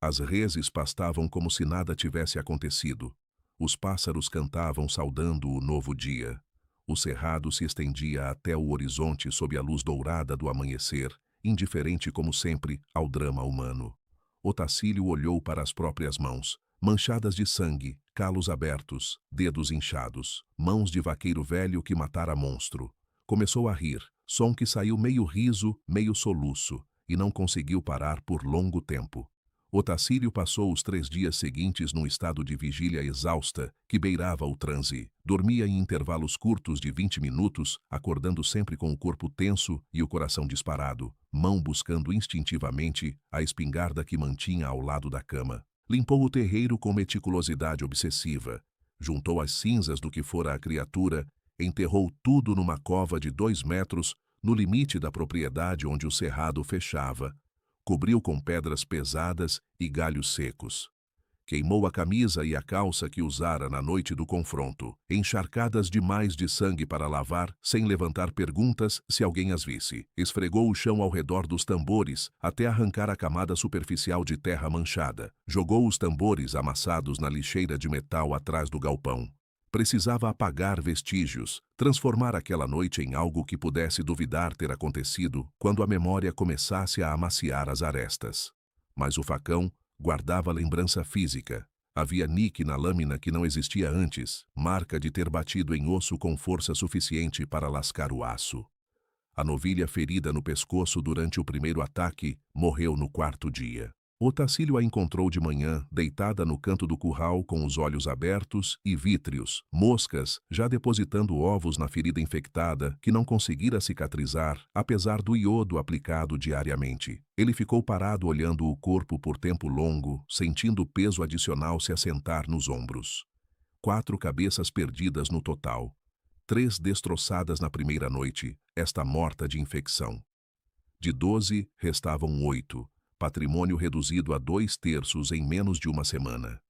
As reses pastavam como se nada tivesse acontecido. Os pássaros cantavam saudando o novo dia. O cerrado se estendia até o horizonte sob a luz dourada do amanhecer, indiferente como sempre ao drama humano. Otacílio olhou para as próprias mãos, manchadas de sangue, calos abertos, dedos inchados, mãos de vaqueiro velho que matara monstro. Começou a rir, som que saiu meio riso, meio soluço, e não conseguiu parar por longo tempo. Otacílio passou os 3 dias seguintes num estado de vigília exausta que beirava o transe. Dormia em intervalos curtos de 20 minutos, acordando sempre com o corpo tenso e o coração disparado, mão buscando instintivamente a espingarda que mantinha ao lado da cama. Limpou o terreiro com meticulosidade obsessiva. Juntou as cinzas do que fora a criatura, enterrou tudo numa cova de 2 metros, no limite da propriedade onde o cerrado fechava. Cobriu com pedras pesadas e galhos secos. Queimou a camisa e a calça que usara na noite do confronto, encharcadas demais de sangue para lavar, sem levantar perguntas se alguém as visse. Esfregou o chão ao redor dos tambores, até arrancar a camada superficial de terra manchada. Jogou os tambores amassados na lixeira de metal atrás do galpão. Precisava apagar vestígios, transformar aquela noite em algo que pudesse duvidar ter acontecido quando a memória começasse a amaciar as arestas. Mas o facão guardava lembrança física. Havia nique na lâmina que não existia antes, marca de ter batido em osso com força suficiente para lascar o aço. A novilha ferida no pescoço durante o primeiro ataque morreu no 4º dia. Otacílio a encontrou de manhã, deitada no canto do curral com os olhos abertos e vítreos, moscas já depositando ovos na ferida infectada que não conseguira cicatrizar, apesar do iodo aplicado diariamente. Ele ficou parado olhando o corpo por tempo longo, sentindo o peso adicional se assentar nos ombros. 4 cabeças perdidas no total. 3 destroçadas na primeira noite, esta morta de infecção. De 12, restavam 8. Patrimônio reduzido a 2/3 em menos de uma semana.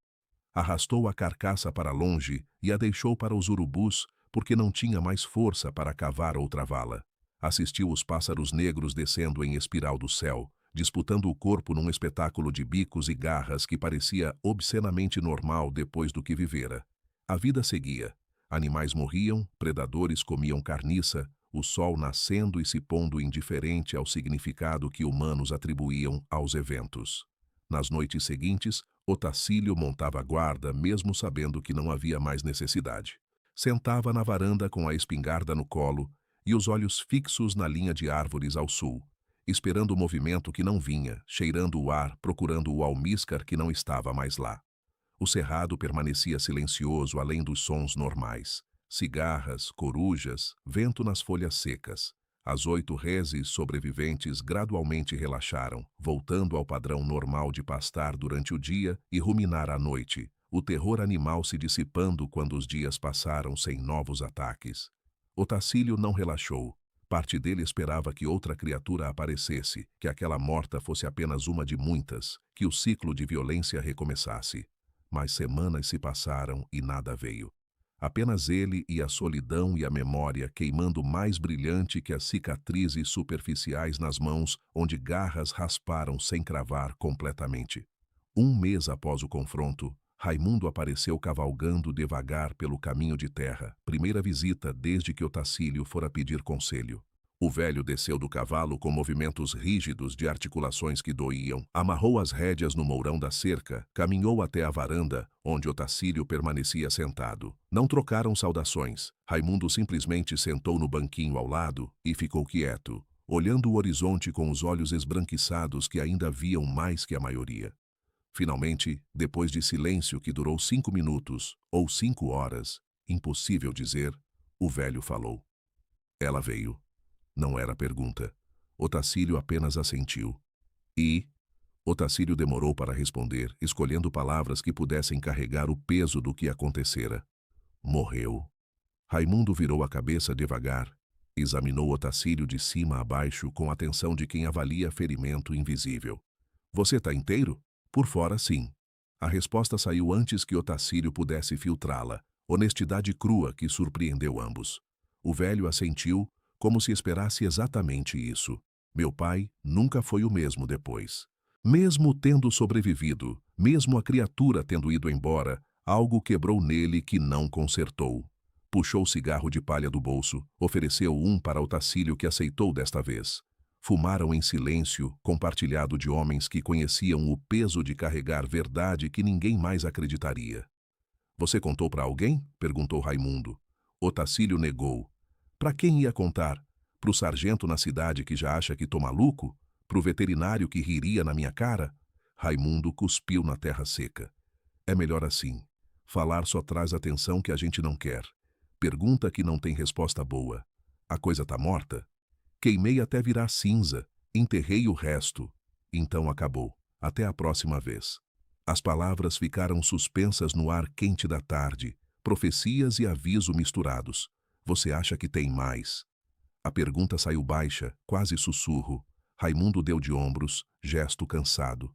Arrastou a carcaça para longe e a deixou para os urubus, porque não tinha mais força para cavar outra vala. Assistiu os pássaros negros descendo em espiral do céu, disputando o corpo num espetáculo de bicos e garras que parecia obscenamente normal depois do que vivera. A vida seguia. Animais morriam, predadores comiam carniça, o sol nascendo e se pondo indiferente ao significado que humanos atribuíam aos eventos. Nas noites seguintes, Otacílio montava guarda mesmo sabendo que não havia mais necessidade. Sentava na varanda com a espingarda no colo e os olhos fixos na linha de árvores ao sul, esperando o movimento que não vinha, cheirando o ar, procurando o almíscar que não estava mais lá. O cerrado permanecia silencioso além dos sons normais. Cigarras, corujas, vento nas folhas secas. As 8 reses sobreviventes gradualmente relaxaram, voltando ao padrão normal de pastar durante o dia e ruminar à noite, o terror animal se dissipando quando os dias passaram sem novos ataques. Otacílio não relaxou. Parte dele esperava que outra criatura aparecesse, que aquela morta fosse apenas uma de muitas, que o ciclo de violência recomeçasse. Mas semanas se passaram e nada veio. Apenas ele e a solidão e a memória queimando mais brilhante que as cicatrizes superficiais nas mãos onde garras rasparam sem cravar completamente. Um mês após o confronto, Raimundo apareceu cavalgando devagar pelo caminho de terra, primeira visita desde que Otacílio fora pedir conselho. O velho desceu do cavalo com movimentos rígidos de articulações que doíam, amarrou as rédeas no mourão da cerca, caminhou até a varanda, onde Otacílio permanecia sentado. Não trocaram saudações. Raimundo simplesmente sentou no banquinho ao lado e ficou quieto, olhando o horizonte com os olhos esbranquiçados que ainda viam mais que a maioria. Finalmente, depois de silêncio que durou 5 minutos, ou 5 horas, impossível dizer, o velho falou. Ela veio. Não era pergunta. Otacílio apenas assentiu. E... Otacílio demorou para responder, escolhendo palavras que pudessem carregar o peso do que acontecera. Morreu. Raimundo virou a cabeça devagar. Examinou Otacílio de cima a baixo com a atenção de quem avalia ferimento invisível. Você tá inteiro? Por fora, sim. A resposta saiu antes que Otacílio pudesse filtrá-la, honestidade crua que surpreendeu ambos. O velho assentiu, como se esperasse exatamente isso. Meu pai nunca foi o mesmo depois. Mesmo tendo sobrevivido, mesmo a criatura tendo ido embora, algo quebrou nele que não consertou. Puxou o cigarro de palha do bolso, ofereceu um para Otacílio que aceitou desta vez. Fumaram em silêncio, compartilhado de homens que conheciam o peso de carregar verdade que ninguém mais acreditaria. Você contou para alguém? Perguntou Raimundo. Otacílio negou. Para quem ia contar? Pro sargento na cidade que já acha que tô maluco? Pro veterinário que riria na minha cara? Raimundo cuspiu na terra seca. É melhor assim. Falar só traz atenção que a gente não quer. Pergunta que não tem resposta boa. A coisa tá morta? Queimei até virar cinza. Enterrei o resto. Então acabou. Até a próxima vez. As palavras ficaram suspensas no ar quente da tarde, profecias e aviso misturados. Você acha que tem mais? A pergunta saiu baixa, quase sussurro. Raimundo deu de ombros, gesto cansado.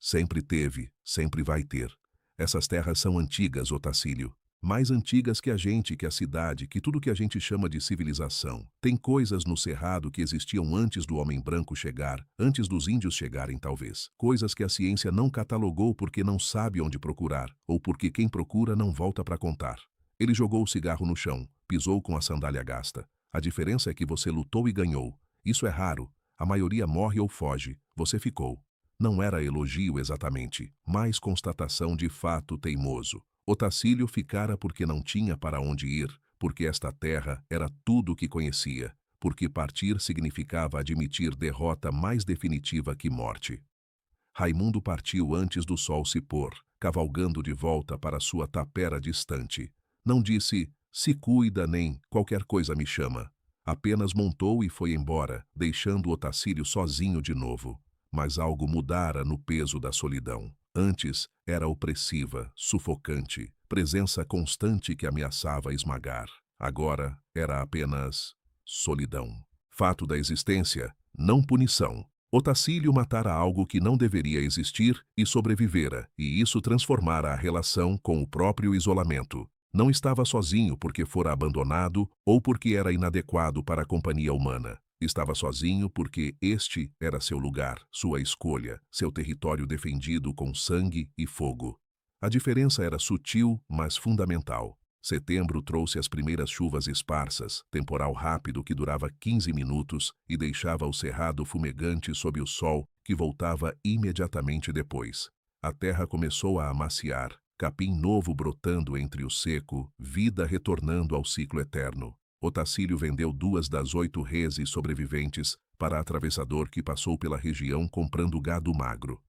Sempre teve, sempre vai ter. Essas terras são antigas, Otacílio. Mais antigas que a gente, que a cidade, que tudo que a gente chama de civilização. Tem coisas no cerrado que existiam antes do homem branco chegar, antes dos índios chegarem talvez. Coisas que a ciência não catalogou porque não sabe onde procurar, ou porque quem procura não volta para contar. Ele jogou o cigarro no chão, pisou com a sandália gasta. A diferença é que você lutou e ganhou. Isso é raro. A maioria morre ou foge. Você ficou. Não era elogio exatamente, mas constatação de fato teimoso. Otacílio ficara porque não tinha para onde ir, porque esta terra era tudo o que conhecia, porque partir significava admitir derrota mais definitiva que morte. Raimundo partiu antes do sol se pôr, cavalgando de volta para sua tapera distante. Não disse, se cuida nem, qualquer coisa me chama. Apenas montou e foi embora, deixando Otacílio sozinho de novo. Mas algo mudara no peso da solidão. Antes, era opressiva, sufocante, presença constante que ameaçava esmagar. Agora, era apenas solidão. Fato da existência, não punição. Otacílio matara algo que não deveria existir e sobrevivera, e isso transformara a relação com o próprio isolamento. Não estava sozinho porque fora abandonado ou porque era inadequado para a companhia humana. Estava sozinho porque este era seu lugar, sua escolha, seu território defendido com sangue e fogo. A diferença era sutil, mas fundamental. Setembro trouxe as primeiras chuvas esparsas, temporal rápido que durava 15 minutos e deixava o cerrado fumegante sob o sol que voltava imediatamente depois. A terra começou a amaciar, capim novo brotando entre o seco, vida retornando ao ciclo eterno. Otacílio vendeu 2 das 8 reses sobreviventes para atravessador que passou pela região comprando gado magro.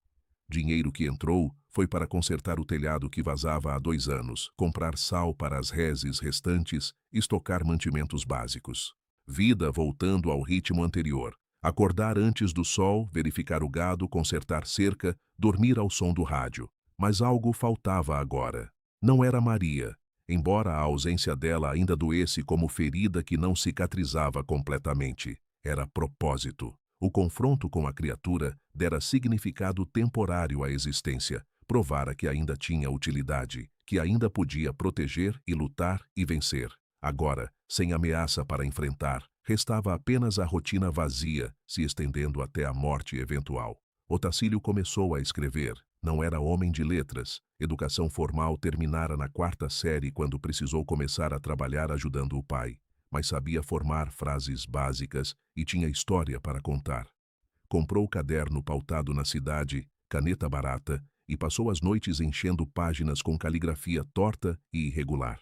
Dinheiro que entrou foi para consertar o telhado que vazava há 2 anos, comprar sal para as reses restantes, estocar mantimentos básicos. Vida voltando ao ritmo anterior. Acordar antes do sol, verificar o gado, consertar cerca, dormir ao som do rádio. Mas algo faltava agora. Não era Maria, embora a ausência dela ainda doesse como ferida que não cicatrizava completamente. Era propósito. O confronto com a criatura dera significado temporário à existência, provara que ainda tinha utilidade, que ainda podia proteger e lutar e vencer. Agora, sem ameaça para enfrentar, restava apenas a rotina vazia, se estendendo até a morte eventual. Otacílio começou a escrever. Não era homem de letras. Educação formal terminara na 4ª série quando precisou começar a trabalhar ajudando o pai. Mas sabia formar frases básicas e tinha história para contar. Comprou caderno pautado na cidade, caneta barata, e passou as noites enchendo páginas com caligrafia torta e irregular.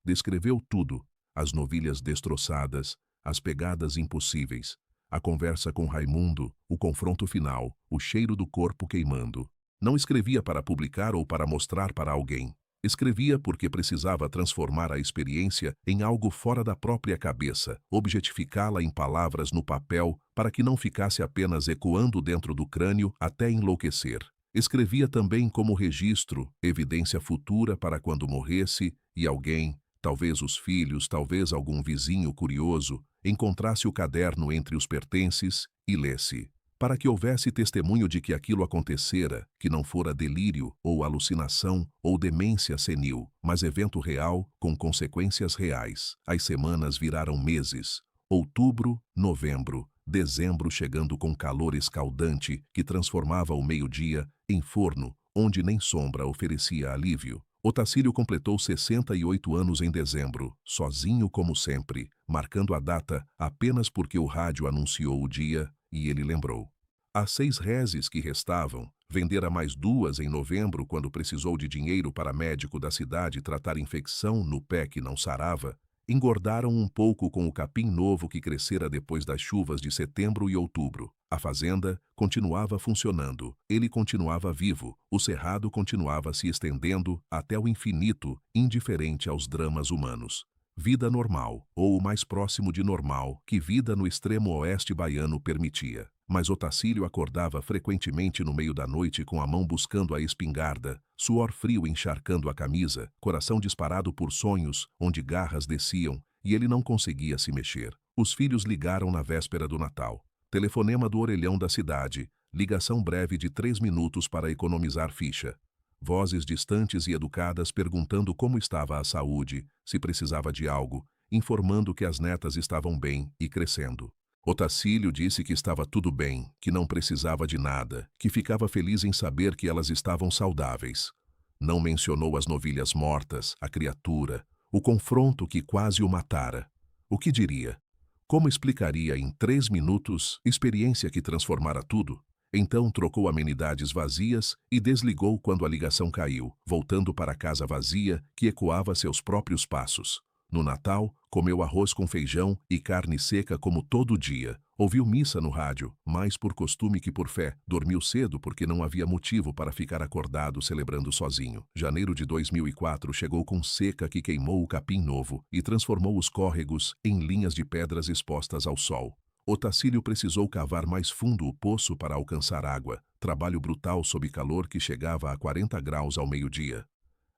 Descreveu tudo, as novilhas destroçadas, as pegadas impossíveis, a conversa com Raimundo, o confronto final, o cheiro do corpo queimando. Não escrevia para publicar ou para mostrar para alguém. Escrevia porque precisava transformar a experiência em algo fora da própria cabeça, objetificá-la em palavras no papel para que não ficasse apenas ecoando dentro do crânio até enlouquecer. Escrevia também como registro, evidência futura para quando morresse e alguém, talvez os filhos, talvez algum vizinho curioso, encontrasse o caderno entre os pertences e lesse. Para que houvesse testemunho de que aquilo acontecera, que não fora delírio, ou alucinação, ou demência senil, mas evento real, com consequências reais. As semanas viraram meses. Outubro, novembro, dezembro chegando com calor escaldante que transformava o meio-dia em forno, onde nem sombra oferecia alívio. Otacílio completou 68 anos em dezembro, sozinho como sempre, marcando a data apenas porque o rádio anunciou o dia e ele lembrou. As 6 reses que restavam, vendera mais 2 em novembro quando precisou de dinheiro para médico da cidade tratar infecção no pé que não sarava, engordaram um pouco com o capim novo que crescera depois das chuvas de setembro e outubro. A fazenda continuava funcionando, ele continuava vivo, o cerrado continuava se estendendo até o infinito, indiferente aos dramas humanos. Vida normal, ou o mais próximo de normal que vida no extremo oeste baiano permitia. Mas Otacílio acordava frequentemente no meio da noite com a mão buscando a espingarda, suor frio encharcando a camisa, coração disparado por sonhos onde garras desciam, e ele não conseguia se mexer. Os filhos ligaram na véspera do Natal. Telefonema do orelhão da cidade, ligação breve de 3 minutos para economizar ficha. Vozes distantes e educadas perguntando como estava a saúde, se precisava de algo, informando que as netas estavam bem e crescendo. Otacílio disse que estava tudo bem, que não precisava de nada, que ficava feliz em saber que elas estavam saudáveis. Não mencionou as novilhas mortas, a criatura, o confronto que quase o matara. O que diria? Como explicaria em 3 minutos experiência que transformara tudo? Então trocou amenidades vazias e desligou quando a ligação caiu, voltando para a casa vazia que ecoava seus próprios passos. No Natal, comeu arroz com feijão e carne seca como todo dia. Ouviu missa no rádio, mais por costume que por fé. Dormiu cedo porque não havia motivo para ficar acordado celebrando sozinho. Janeiro de 2004 chegou com seca que queimou o capim novo e transformou os córregos em linhas de pedras expostas ao sol. Otacílio precisou cavar mais fundo o poço para alcançar água, trabalho brutal sob calor que chegava a 40 graus ao meio-dia.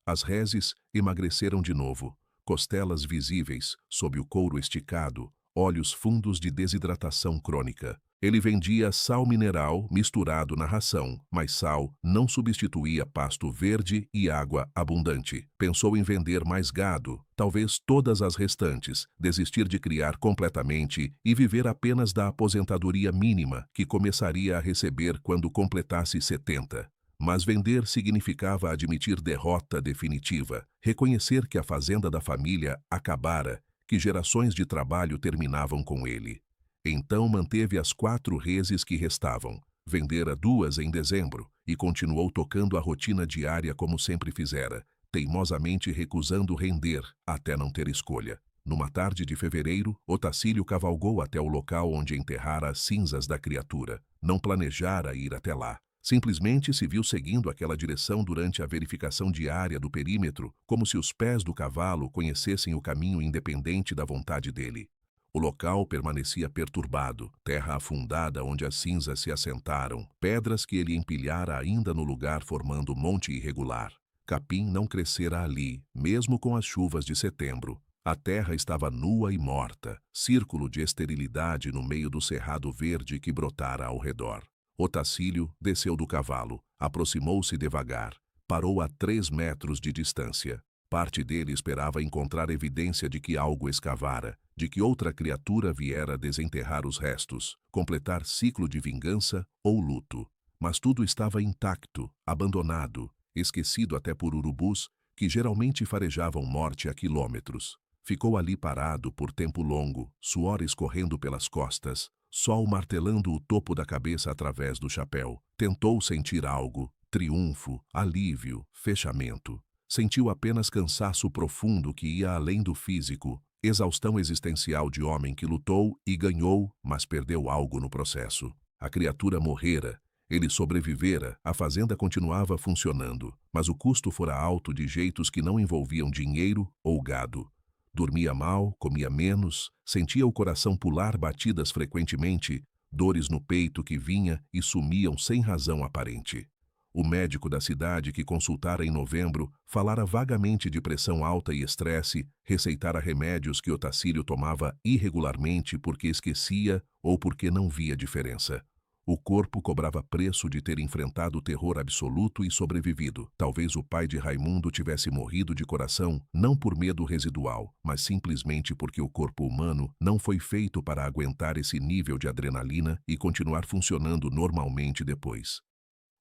As reses emagreceram de novo. Costelas visíveis, sob o couro esticado, olhos fundos de desidratação crônica. Ele vendia sal mineral misturado na ração, mas sal não substituía pasto verde e água abundante. Pensou em vender mais gado, talvez todas as restantes, desistir de criar completamente e viver apenas da aposentadoria mínima que começaria a receber quando completasse 70. Mas vender significava admitir derrota definitiva, reconhecer que a fazenda da família acabara, que gerações de trabalho terminavam com ele. Então manteve as 4 reses que restavam. Vendera 2 em dezembro e continuou tocando a rotina diária como sempre fizera, teimosamente recusando render, até não ter escolha. Numa tarde de fevereiro, Otacílio cavalgou até o local onde enterrara as cinzas da criatura. Não planejara ir até lá. Simplesmente se viu seguindo aquela direção durante a verificação diária do perímetro, como se os pés do cavalo conhecessem o caminho independente da vontade dele. O local permanecia perturbado, terra afundada onde as cinzas se assentaram, pedras que ele empilhara ainda no lugar formando monte irregular. Capim não crescera ali, mesmo com as chuvas de setembro. A terra estava nua e morta, círculo de esterilidade no meio do cerrado verde que brotara ao redor. Otacílio desceu do cavalo, aproximou-se devagar, parou a 3 metros de distância. Parte dele esperava encontrar evidência de que algo escavara, de que outra criatura viera desenterrar os restos, completar ciclo de vingança ou luto. Mas tudo estava intacto, abandonado, esquecido até por urubus, que geralmente farejavam morte a quilômetros. Ficou ali parado por tempo longo, suor escorrendo pelas costas, sol martelando o topo da cabeça através do chapéu. Tentou sentir algo, triunfo, alívio, fechamento. Sentiu apenas cansaço profundo que ia além do físico, exaustão existencial de homem que lutou e ganhou, mas perdeu algo no processo. A criatura morrera, ele sobrevivera, a fazenda continuava funcionando, mas o custo fora alto de jeitos que não envolviam dinheiro ou gado. Dormia mal, comia menos, sentia o coração pular batidas frequentemente, dores no peito que vinha e sumiam sem razão aparente. O médico da cidade que consultara em novembro falara vagamente de pressão alta e estresse, receitara remédios que Otacílio tomava irregularmente porque esquecia ou porque não via diferença. O corpo cobrava preço de ter enfrentado o terror absoluto e sobrevivido. Talvez o pai de Raimundo tivesse morrido de coração, não por medo residual, mas simplesmente porque o corpo humano não foi feito para aguentar esse nível de adrenalina e continuar funcionando normalmente depois.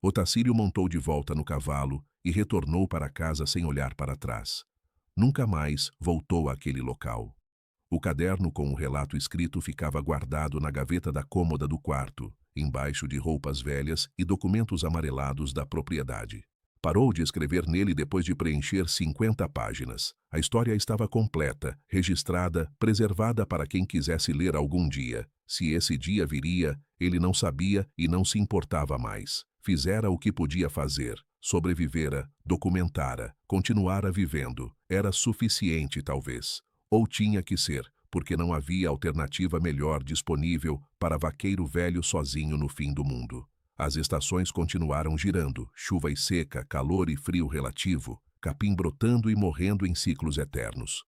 Otacílio montou de volta no cavalo e retornou para casa sem olhar para trás. Nunca mais voltou àquele local. O caderno com o relato escrito ficava guardado na gaveta da cômoda do quarto, embaixo de roupas velhas e documentos amarelados da propriedade. Parou de escrever nele depois de preencher 50 páginas. A história estava completa, registrada, preservada para quem quisesse ler algum dia. Se esse dia viria, ele não sabia e não se importava mais. Fizera o que podia fazer, sobrevivera, documentara, continuara vivendo. Era suficiente, talvez. Ou tinha que ser, porque não havia alternativa melhor disponível para vaqueiro velho sozinho no fim do mundo. As estações continuaram girando, chuva e seca, calor e frio relativo, capim brotando e morrendo em ciclos eternos.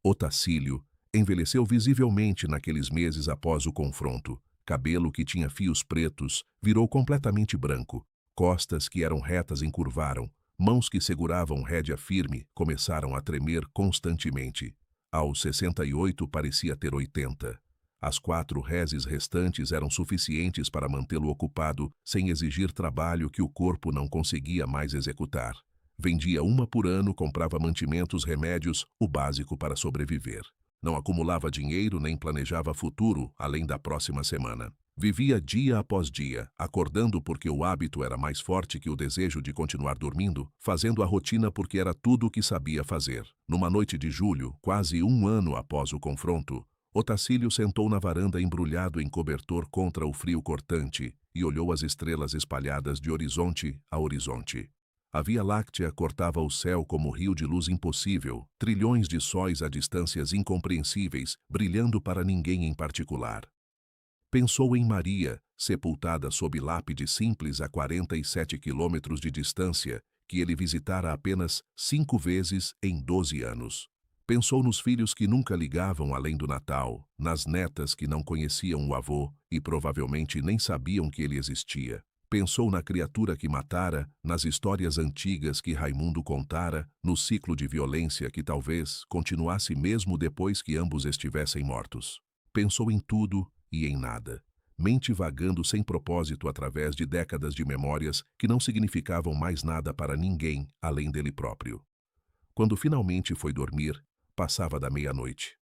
Otacílio envelheceu visivelmente naqueles meses após o confronto. Cabelo que tinha fios pretos virou completamente branco, costas que eram retas encurvaram, mãos que seguravam rédea firme começaram a tremer constantemente. Aos 68 parecia ter 80. As 4 reses restantes eram suficientes para mantê-lo ocupado, sem exigir trabalho que o corpo não conseguia mais executar. Vendia uma por ano, comprava mantimentos, remédios, o básico para sobreviver. Não acumulava dinheiro nem planejava futuro, além da próxima semana. Vivia dia após dia, acordando porque o hábito era mais forte que o desejo de continuar dormindo, fazendo a rotina porque era tudo o que sabia fazer. Numa noite de julho, quase 1 ano após o confronto, Otacílio sentou na varanda embrulhado em cobertor contra o frio cortante e olhou as estrelas espalhadas de horizonte a horizonte. A Via Láctea cortava o céu como rio de luz impossível, trilhões de sóis a distâncias incompreensíveis, brilhando para ninguém em particular. Pensou em Maria, sepultada sob lápide simples a 47 quilômetros de distância, que ele visitara apenas 5 vezes em 12 anos. Pensou nos filhos que nunca ligavam além do Natal, nas netas que não conheciam o avô e provavelmente nem sabiam que ele existia. Pensou na criatura que matara, nas histórias antigas que Raimundo contara, no ciclo de violência que talvez continuasse mesmo depois que ambos estivessem mortos. Pensou em tudo e em nada, mente vagando sem propósito através de décadas de memórias que não significavam mais nada para ninguém além dele próprio. Quando finalmente foi dormir, passava da meia-noite.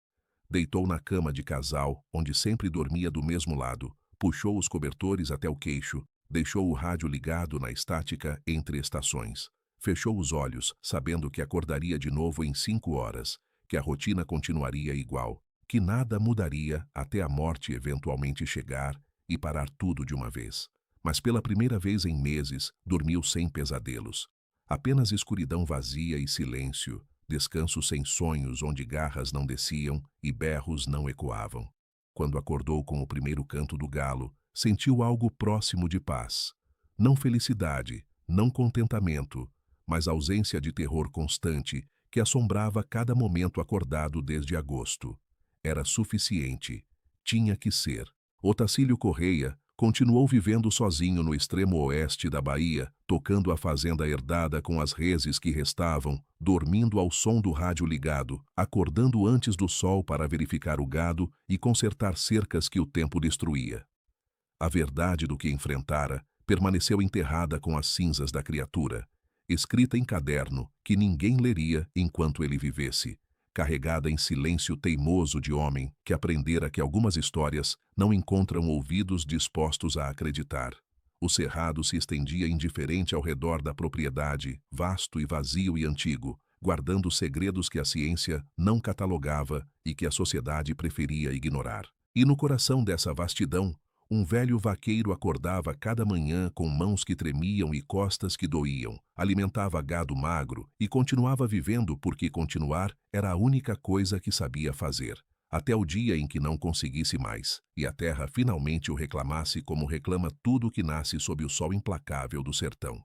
Deitou na cama de casal, onde sempre dormia do mesmo lado, puxou os cobertores até o queixo, Deixou o rádio ligado na estática entre estações. Fechou os olhos, sabendo que acordaria de novo em 5 horas, que a rotina continuaria igual, que nada mudaria até a morte eventualmente chegar e parar tudo de uma vez. Mas pela primeira vez em meses, dormiu sem pesadelos. Apenas escuridão vazia e silêncio, descanso sem sonhos onde garras não desciam e berros não ecoavam. Quando acordou com o primeiro canto do galo, sentiu algo próximo de paz. Não felicidade, não contentamento, mas ausência de terror constante que assombrava cada momento acordado desde agosto. Era suficiente. Tinha que ser. Otacílio Correia continuou vivendo sozinho no extremo oeste da Bahia, tocando a fazenda herdada com as reses que restavam, dormindo ao som do rádio ligado, acordando antes do sol para verificar o gado e consertar cercas que o tempo destruía. A verdade do que enfrentara permaneceu enterrada com as cinzas da criatura, escrita em caderno que ninguém leria enquanto ele vivesse, carregada em silêncio teimoso de homem que aprendera que algumas histórias não encontram ouvidos dispostos a acreditar. O cerrado se estendia indiferente ao redor da propriedade, vasto e vazio e antigo, guardando segredos que a ciência não catalogava e que a sociedade preferia ignorar. E no coração dessa vastidão, um velho vaqueiro acordava cada manhã com mãos que tremiam e costas que doíam, alimentava gado magro e continuava vivendo porque continuar era a única coisa que sabia fazer, até o dia em que não conseguisse mais, e a terra finalmente o reclamasse como reclama tudo que nasce sob o sol implacável do sertão.